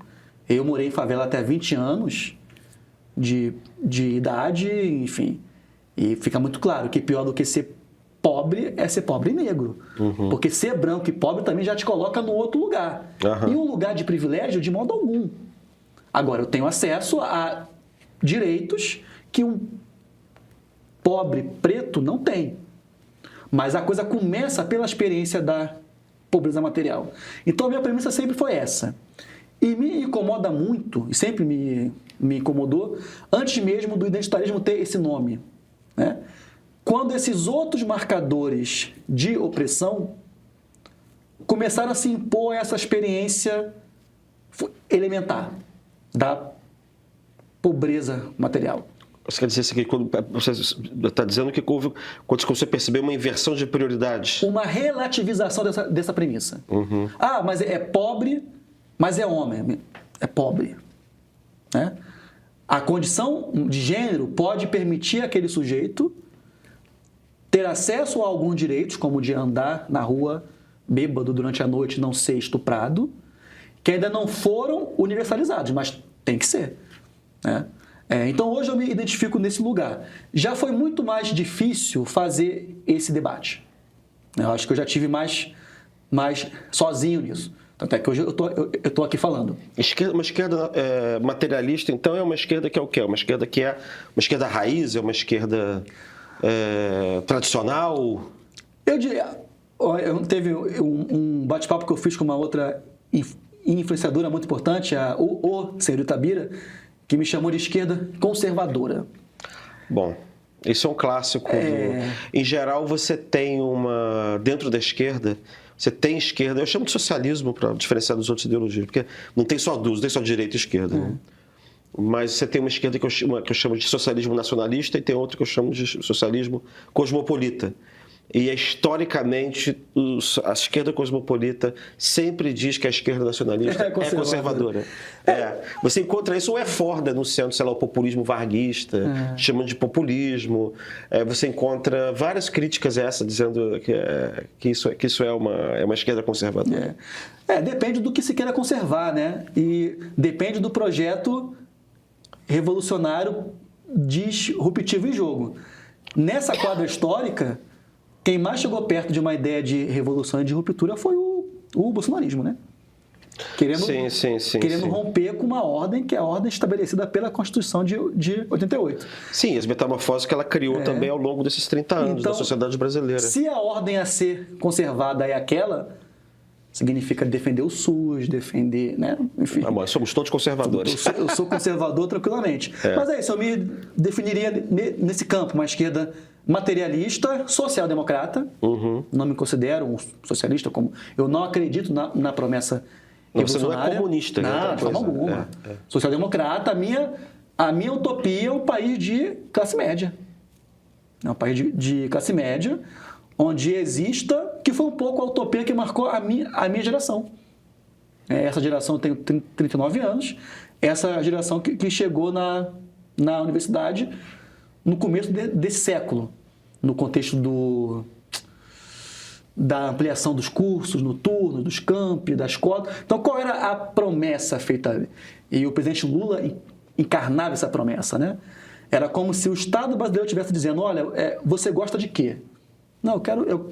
Eu morei em favela até 20 anos de idade, enfim. E fica muito claro que pior do que ser pobre é ser pobre e negro. Porque ser branco e pobre também já te coloca no outro lugar. E um lugar de privilégio de modo algum. Agora, eu tenho acesso a direitos que um pobre preto não tem. Mas a coisa começa pela experiência da pobreza material. Então, a minha premissa sempre foi essa. E me incomoda muito, e sempre me incomodou, antes mesmo do identitarismo ter esse nome. Né? Quando esses outros marcadores de opressão começaram a se impor a essa experiência elementar da pobreza material. Você quer dizer isso aqui, quando você está dizendo que houve, quando você percebeu uma inversão de prioridades? Uma relativização dessa premissa. Mas é pobre, mas é homem. É pobre. Né? A condição de gênero pode permitir àquele sujeito ter acesso a alguns direitos, como o de andar na rua bêbado durante a noite e não ser estuprado, que ainda não foram universalizados, mas tem que ser, né? Então, hoje eu me identifico nesse lugar. Já foi muito mais difícil fazer esse debate. Eu acho que eu já tive mais sozinho nisso. Tanto é que hoje eu estou aqui falando. Uma esquerda materialista, então, é uma esquerda que é o quê? Uma esquerda que é uma esquerda raiz, é uma esquerda tradicional? Eu diria... Teve um bate-papo que eu fiz com uma outra influenciadora muito importante, o Senhorita Bira, que me chamou de esquerda conservadora. Bom, isso é um clássico. Em geral, você tem dentro da esquerda, você tem esquerda, eu chamo de socialismo para diferenciar dos outros ideologias, porque não tem só direita e esquerda. Né? Mas você tem uma esquerda que eu chamo de socialismo nacionalista e tem outra que eu chamo de socialismo cosmopolita. E, historicamente, a esquerda cosmopolita sempre diz que a esquerda nacionalista é conservadora. Você encontra isso, ou é Ford denunciando, sei lá, o populismo varguista, chamando de populismo. Você encontra várias críticas a essa, dizendo que isso é uma esquerda conservadora. Depende do que se queira conservar, né? E depende do projeto revolucionário disruptivo em jogo. Nessa quadra histórica... Quem mais chegou perto de uma ideia de revolução e de ruptura foi o bolsonarismo, né? Querendo romper com uma ordem que é a ordem estabelecida pela Constituição de 88. Sim, as metamorfoses que ela criou também ao longo desses 30 anos da sociedade brasileira. Se a ordem a ser conservada é aquela, significa defender o SUS, defender, né? Enfim. Somos todos conservadores. Eu sou conservador tranquilamente. Mas é isso, eu me definiria nesse campo, uma esquerda materialista, social-democrata. Não me considero um socialista, como eu não acredito na promessa revolucionária. Você não é comunista. Não, de forma alguma. Social-democrata, a minha utopia é um país de classe média. É um país de classe média, onde exista, que foi um pouco a utopia que marcou a minha geração. Essa geração tem 39 anos, essa geração que chegou na universidade no começo desse século, no contexto da ampliação dos cursos noturnos, dos campi, das cotas. Então, qual era a promessa feita ali? E o presidente Lula encarnava essa promessa, né? Era como se o Estado brasileiro estivesse dizendo, olha, você gosta de quê? Não,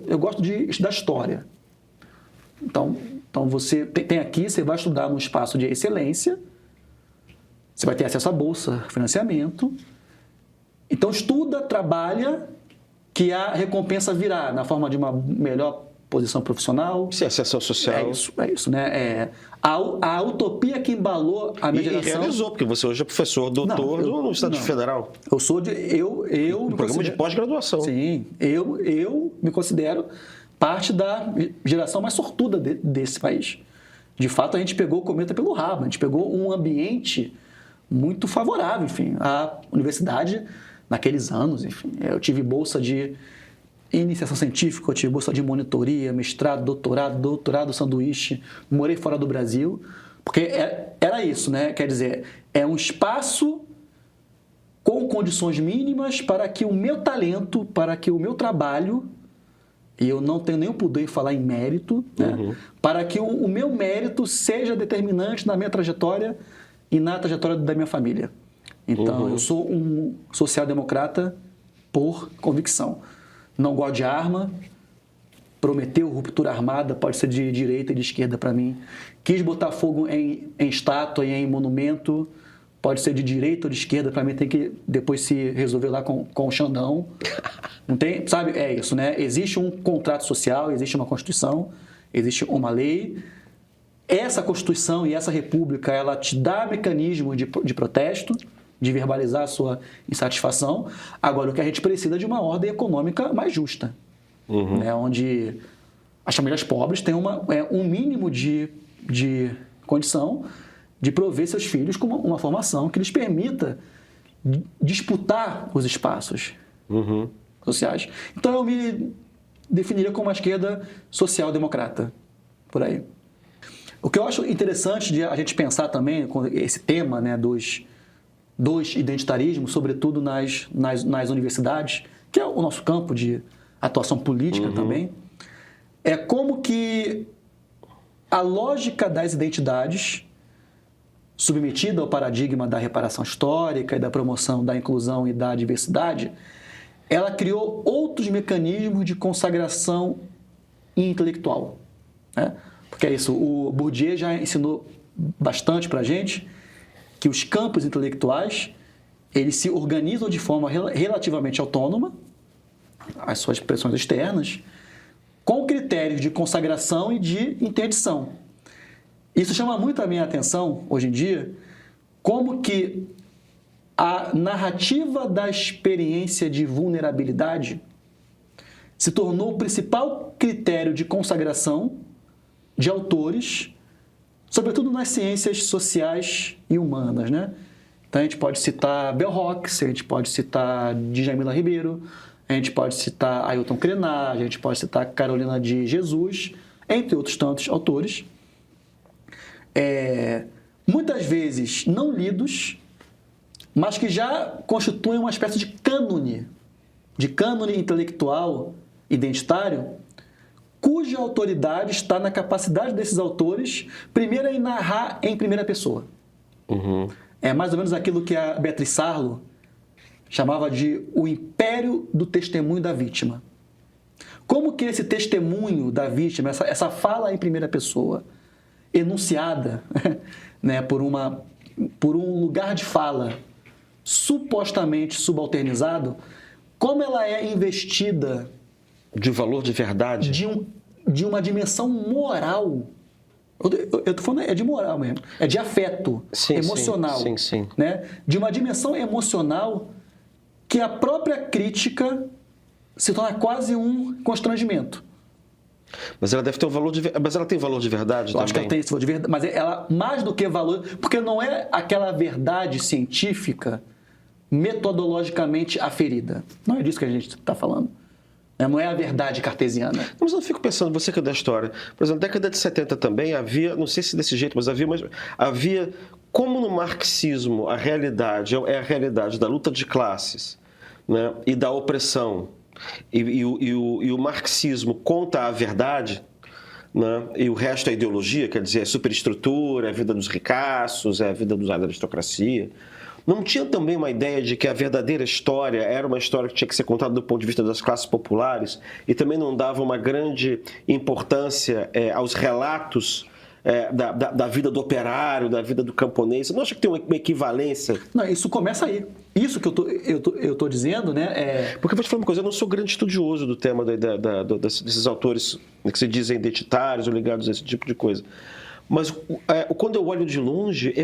eu gosto de estudar história. Então você tem aqui, você vai estudar num espaço de excelência, você vai ter acesso à bolsa, financiamento. Então estuda, trabalha, que a recompensa virá na forma de uma melhor posição profissional. Sim, ascensão social. É isso, né? A utopia que embalou a minha geração... E realizou, porque você hoje é professor, doutor no Estado Federal. Eu sou Um programa de pós-graduação. Sim, eu me considero parte da geração mais sortuda desse país. De fato, a gente pegou o cometa pelo rabo, a gente pegou um ambiente muito favorável, enfim. A universidade, naqueles anos, enfim, eu tive bolsa de iniciação científica, eu tive bolsa de monitoria, mestrado, doutorado sanduíche, morei fora do Brasil, porque era isso, né? Quer dizer, é um espaço com condições mínimas para que o meu talento, para que o meu trabalho, e eu não tenho nenhum pudor em falar em mérito, né? Para que o meu mérito seja determinante na minha trajetória e na trajetória da minha família. Então, eu sou um social-democrata por convicção. Não gosto de arma, prometeu ruptura armada, pode ser de direita e de esquerda para mim. Quis botar fogo em estátua e em monumento, pode ser de direita ou de esquerda, para mim tem que depois se resolver lá com o Xandão. Não tem, sabe? É isso, né? Existe um contrato social, existe uma Constituição, existe uma lei. Essa Constituição e essa República, ela te dá mecanismo de protesto, de verbalizar a sua insatisfação. Agora, o que a gente precisa é de uma ordem econômica mais justa, né? Onde as famílias pobres têm um mínimo de condição de prover seus filhos com uma formação que lhes permita disputar os espaços sociais. Então, eu me definiria como uma esquerda social-democrata, por aí. O que eu acho interessante de a gente pensar também com esse tema, né, do identitarismo, sobretudo nas universidades, que é o nosso campo de atuação política também, é como que a lógica das identidades, submetida ao paradigma da reparação histórica e da promoção da inclusão e da diversidade, ela criou outros mecanismos de consagração intelectual, né? Porque é isso, o Bourdieu já ensinou bastante para a gente que os campos intelectuais, eles se organizam de forma relativamente autônoma, as suas expressões externas, com critérios de consagração e de interdição. Isso chama muito a minha atenção, hoje em dia, como que a narrativa da experiência de vulnerabilidade se tornou o principal critério de consagração de autores, sobretudo nas ciências sociais e humanas, né? Então, a gente pode citar Bell Hooks, a gente pode citar Djamila Ribeiro, a gente pode citar Ailton Krenar, a gente pode citar Carolina de Jesus, entre outros tantos autores, muitas vezes não lidos, mas que já constituem uma espécie de cânone intelectual identitário, cuja autoridade está na capacidade desses autores, primeiro, em narrar em primeira pessoa. É mais ou menos aquilo que a Beatriz Sarlo chamava de o império do testemunho da vítima. Como que esse testemunho da vítima, essa fala em primeira pessoa, enunciada né, por um lugar de fala supostamente subalternizado, como ela é investida de valor de verdade, de uma dimensão moral. Eu estou falando, é de moral mesmo, é de afeto emocional, sim. Né? De uma dimensão emocional que a própria crítica se torna quase um constrangimento. Mas ela deve ter um valor de... Mas ela tem valor de verdade também? Eu acho que ela tem esse valor de verdade, mas ela, mais do que valor... Porque não é aquela verdade científica metodologicamente aferida. Não é disso que a gente está falando. Não é a verdade cartesiana. Mas eu fico pensando, você que é da história, por exemplo, na década de 70 também havia, não sei se desse jeito, mas havia como no marxismo a realidade é a realidade da luta de classes, né, e da opressão, e o marxismo conta a verdade, né, e o resto é ideologia, quer dizer, é superestrutura, é a vida dos ricaços, é a vida da aristocracia. Não tinha também uma ideia de que a verdadeira história era uma história que tinha que ser contada do ponto de vista das classes populares e também não dava uma grande importância aos relatos da vida do operário, da vida do camponês? Você não acha que tem uma equivalência? Não, isso começa aí. Isso que eu tô dizendo, né? Porque eu vou te falar uma coisa, eu não sou grande estudioso do tema desses autores que se dizem identitários ou ligados a esse tipo de coisa. Mas quando eu olho de longe,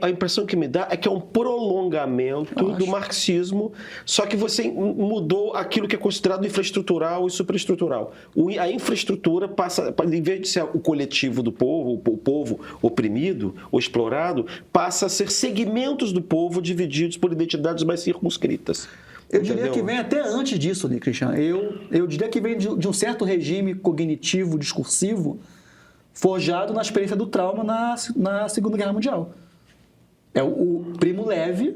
a impressão que me dá é que é um prolongamento do marxismo, só que você mudou aquilo que é considerado infraestrutural e superestrutural. A infraestrutura passa, em vez de ser o coletivo do povo, o povo oprimido ou explorado, passa a ser segmentos do povo divididos por identidades mais circunscritas. Eu diria que vem até antes disso, né, Cristian? Eu diria que vem de um certo regime cognitivo, discursivo, forjado na experiência do trauma na Segunda Guerra Mundial. É o Primo Levi,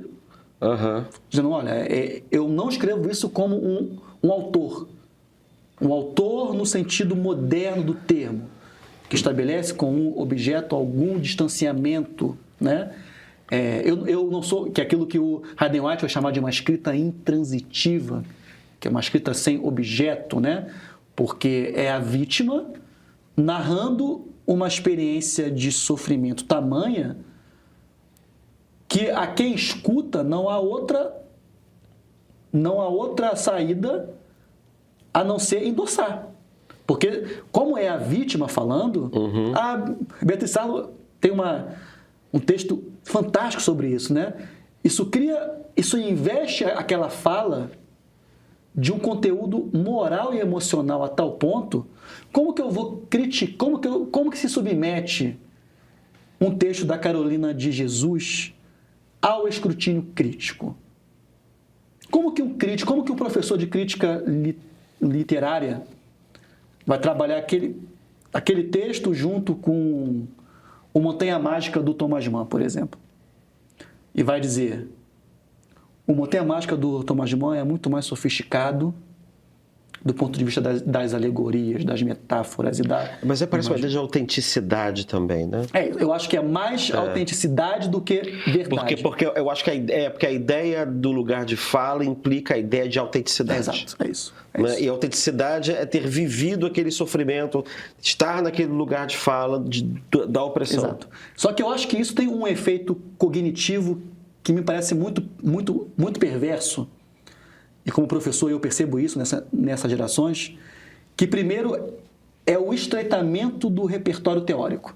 dizendo, olha, eu não escrevo isso como um autor. Um autor no sentido moderno do termo, que estabelece com um objeto algum distanciamento, né? Eu não sou... Que é aquilo que o Hayden White vai chamar de uma escrita intransitiva, que é uma escrita sem objeto, né? Porque é a vítima narrando uma experiência de sofrimento tamanha que a quem escuta não há outra saída a não ser endossar. Porque, como é a vítima falando, a Beatriz Sarlo tem um texto fantástico sobre isso, né? Isso investe aquela fala de um conteúdo moral e emocional a tal ponto, como que eu vou criticar, como que se submete um texto da Carolina de Jesus ao escrutínio crítico? Como que um professor de crítica literária vai trabalhar aquele texto junto com o Montanha Mágica do Thomas Mann, por exemplo, e vai dizer, o Montemática do Thomas Mann é muito mais sofisticado do ponto de vista das alegorias, das metáforas e da... Mas parece uma ideia de autenticidade também, né? Eu acho que é mais autenticidade do que verdade. Porque eu acho que porque a ideia do lugar de fala implica a ideia de autenticidade. Exato, é isso. Né? E a autenticidade é ter vivido aquele sofrimento, estar naquele lugar de fala da opressão. Exato. Só que eu acho que isso tem um efeito cognitivo que me parece muito, muito, muito perverso. E como professor eu percebo isso nessas gerações, que primeiro é o estreitamento do repertório teórico.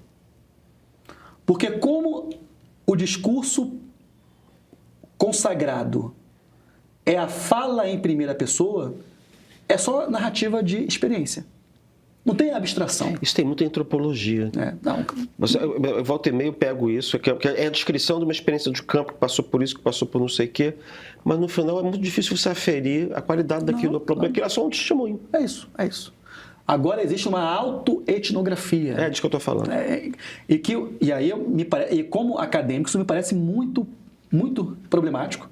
Porque como o discurso consagrado é a fala em primeira pessoa, é só narrativa de experiência. Não tem abstração. Isso tem muita antropologia. Não. Eu volta e meia eu pego isso, que é a descrição de uma experiência de campo que passou por isso, que passou por não sei o quê, mas no final é muito difícil você aferir a qualidade daquilo. O problema é que é só um testemunho. É isso. Agora existe uma autoetnografia. É disso que eu estou falando. E como acadêmico, isso me parece muito, muito problemático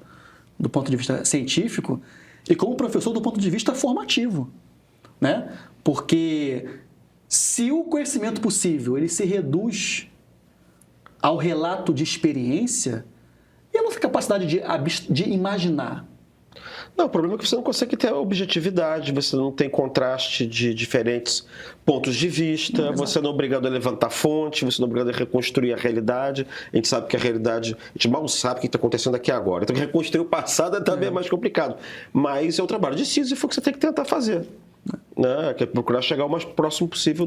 do ponto de vista científico e como professor do ponto de vista formativo, né? Porque se o conhecimento possível ele se reduz ao relato de experiência, e a nossa capacidade de imaginar? Não, o problema é que você não consegue ter objetividade, você não tem contraste de diferentes pontos de vista, você não é obrigado a levantar fonte, você não é obrigado a reconstruir a realidade. A gente sabe que a realidade, a gente mal sabe o que está acontecendo aqui agora. Então, reconstruir o passado também é mais complicado. Mas é o trabalho de Sísifo que você tem que tentar fazer. Né? Que é procurar chegar o mais próximo possível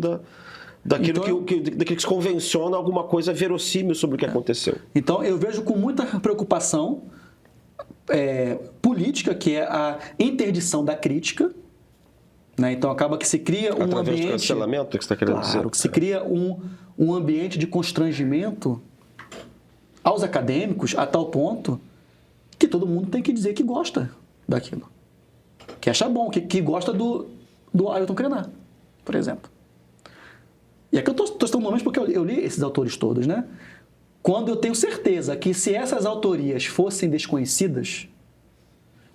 daquilo então, que se convenciona alguma coisa verossímil sobre o que aconteceu. Então, eu vejo com muita preocupação política, que é a interdição da crítica, né? Então acaba que se cria um Através ambiente... do cancelamento, que você está querendo dizer? Claro, que se cria um ambiente de constrangimento aos acadêmicos a tal ponto que todo mundo tem que dizer que gosta daquilo. Que acha bom, que gosta do Ailton Krenak, por exemplo. E aqui eu estou citando nomes porque eu li esses autores todos, né? Quando eu tenho certeza que se essas autorias fossem desconhecidas,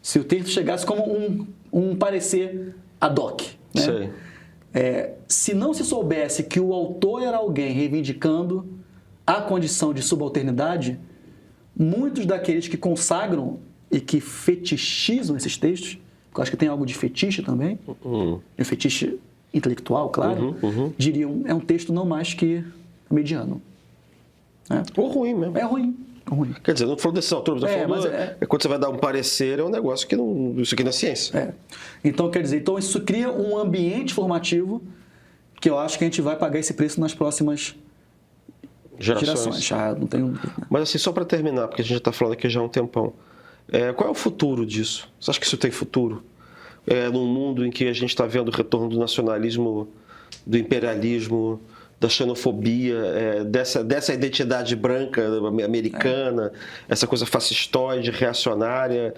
se o texto chegasse como um parecer ad hoc, né? Se não se soubesse que o autor era alguém reivindicando a condição de subalternidade, muitos daqueles que consagram e que fetichizam esses textos, porque eu acho que tem algo de fetiche também, de fetiche intelectual, claro, diriam, é um texto não mais que mediano. Ou ruim mesmo. É ruim. Quer dizer, não falou desses autores, quando você vai dar um parecer, é um negócio que não... Isso aqui não é ciência. Então, quer dizer, isso cria um ambiente formativo que eu acho que a gente vai pagar esse preço nas próximas gerações. Não tenho... Mas assim, só para terminar, porque a gente já está falando aqui já há um tempão, qual é o futuro disso? Você acha que isso tem futuro? Num mundo em que a gente está vendo o retorno do nacionalismo, do imperialismo, da xenofobia, dessa identidade branca americana, essa coisa fascistoide, reacionária.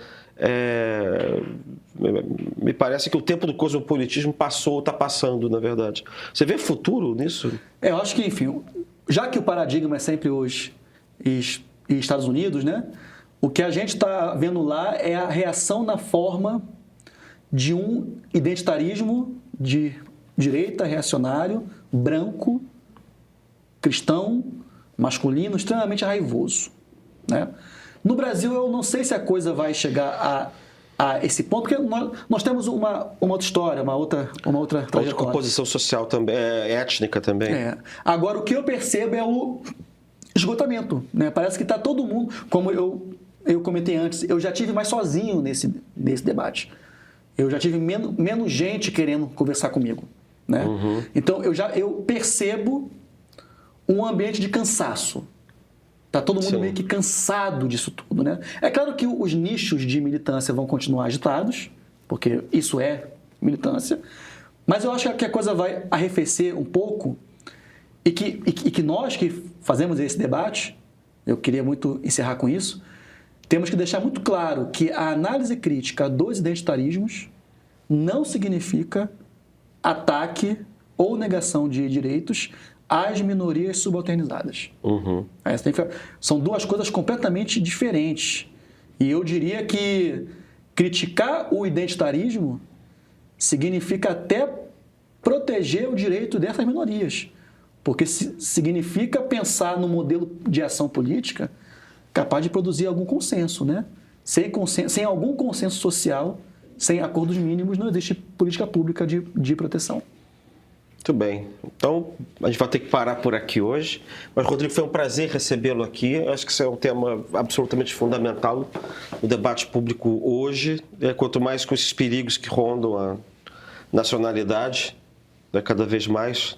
Me parece que o tempo do cosmopolitismo está passando, na verdade. Você vê futuro nisso? Eu acho que, enfim, já que o paradigma é sempre os Estados Unidos, né? O que a gente está vendo lá é a reação na forma de um identitarismo de direita, reacionário, branco, cristão, masculino, extremamente raivoso, né? No Brasil, eu não sei se a coisa vai chegar a esse ponto, porque nós temos uma outra história, uma outra trajetória. Outra composição social também, étnica também. Agora, o que eu percebo é o esgotamento, né? Parece que está todo mundo, como eu comentei antes, eu já tive mais sozinho nesse debate. Eu já tive menos gente querendo conversar comigo, né? Então, eu percebo um ambiente de cansaço. Está todo mundo meio que cansado disso tudo, né? É claro que os nichos de militância vão continuar agitados, porque isso é militância, mas eu acho que a coisa vai arrefecer um pouco e que nós que fazemos esse debate, eu queria muito encerrar com isso, temos que deixar muito claro que a análise crítica dos identitarismos não significa ataque ou negação de direitos às minorias subalternizadas. São duas coisas completamente diferentes. E eu diria que criticar o identitarismo significa até proteger o direito dessas minorias, porque significa pensar no modelo de ação política capaz de produzir algum consenso, né? Sem algum consenso social, sem acordos mínimos, não existe política pública de proteção. Muito bem. Então, a gente vai ter que parar por aqui hoje. Mas, Rodrigo, foi um prazer recebê-lo aqui. Eu acho que isso é um tema absolutamente fundamental no debate público hoje. Quanto mais com esses perigos que rondam a nacionalidade, cada vez mais.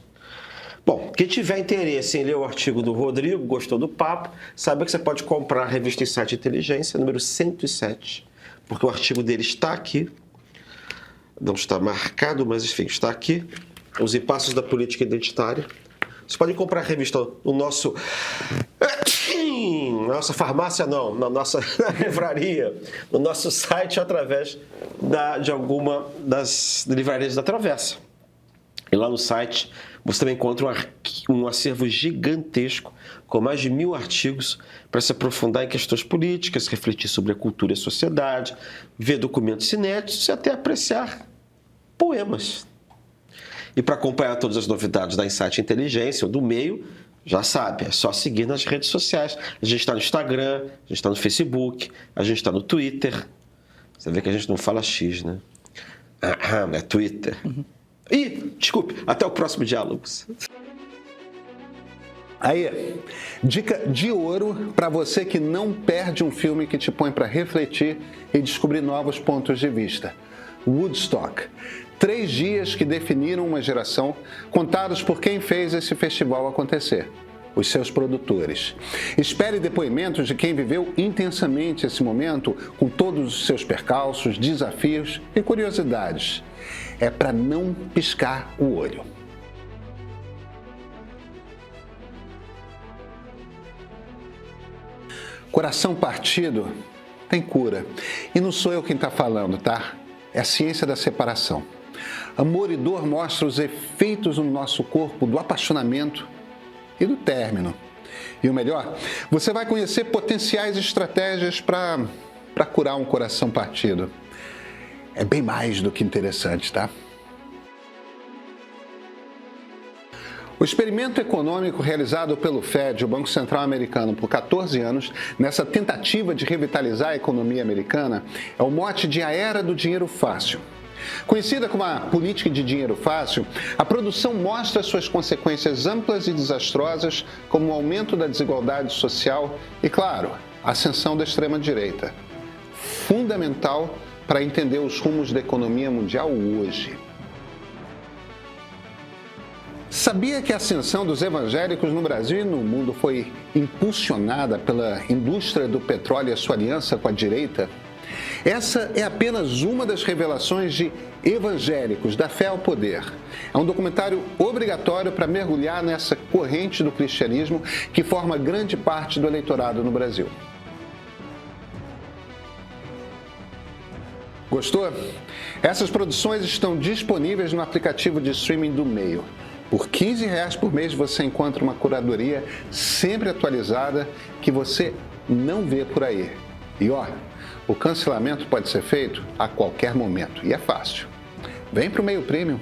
Bom, quem tiver interesse em ler o artigo do Rodrigo, gostou do papo, saiba que você pode comprar a revista Insight Inteligência, número 107, porque o artigo dele está aqui. Não está marcado, mas enfim, está aqui. Os impasses da política identitária. Você pode comprar a revista no nosso... Na nossa farmácia, não, na nossa livraria, no nosso site, através de alguma das livrarias da Travessa. E lá no site você também encontra um acervo gigantesco com mais de 1000 artigos para se aprofundar em questões políticas, refletir sobre a cultura e a sociedade, ver documentos inéditos e até apreciar poemas. E para acompanhar todas as novidades da Insight Inteligência ou do meio, já sabe, é só seguir nas redes sociais. A gente está no Instagram, a gente está no Facebook, a gente está no Twitter. Você vê que a gente não fala X, né? É Twitter. E, desculpe, até o próximo Diálogos. Aí, dica de ouro para você que não perde um filme que te põe para refletir e descobrir novos pontos de vista. Woodstock. 3 dias que definiram uma geração, contados por quem fez esse festival acontecer, os seus produtores. Espere depoimentos de quem viveu intensamente esse momento, com todos os seus percalços, desafios e curiosidades. É para não piscar o olho. Coração partido tem cura. E não sou eu quem está falando, tá? É a ciência da separação. Amor e dor mostram os efeitos no nosso corpo do apaixonamento e do término. E o melhor, você vai conhecer potenciais estratégias para curar um coração partido. É bem mais do que interessante, tá? O experimento econômico realizado pelo Fed, o Banco Central Americano, por 14 anos, nessa tentativa de revitalizar a economia americana, é o mote de A Era do Dinheiro Fácil. Conhecida como a política de dinheiro fácil, a produção mostra suas consequências amplas e desastrosas, como o aumento da desigualdade social e, claro, a ascensão da extrema-direita. Fundamental para entender os rumos da economia mundial hoje. Sabia que a ascensão dos evangélicos no Brasil e no mundo foi impulsionada pela indústria do petróleo e a sua aliança com a direita? Essa é apenas uma das revelações de Evangélicos, da Fé ao Poder. É um documentário obrigatório para mergulhar nessa corrente do cristianismo que forma grande parte do eleitorado no Brasil. Gostou? Essas produções estão disponíveis no aplicativo de streaming do Meio. Por R$15 por mês você encontra uma curadoria sempre atualizada que você não vê por aí. E ó, o cancelamento pode ser feito a qualquer momento e é fácil. Vem para o Meio Premium.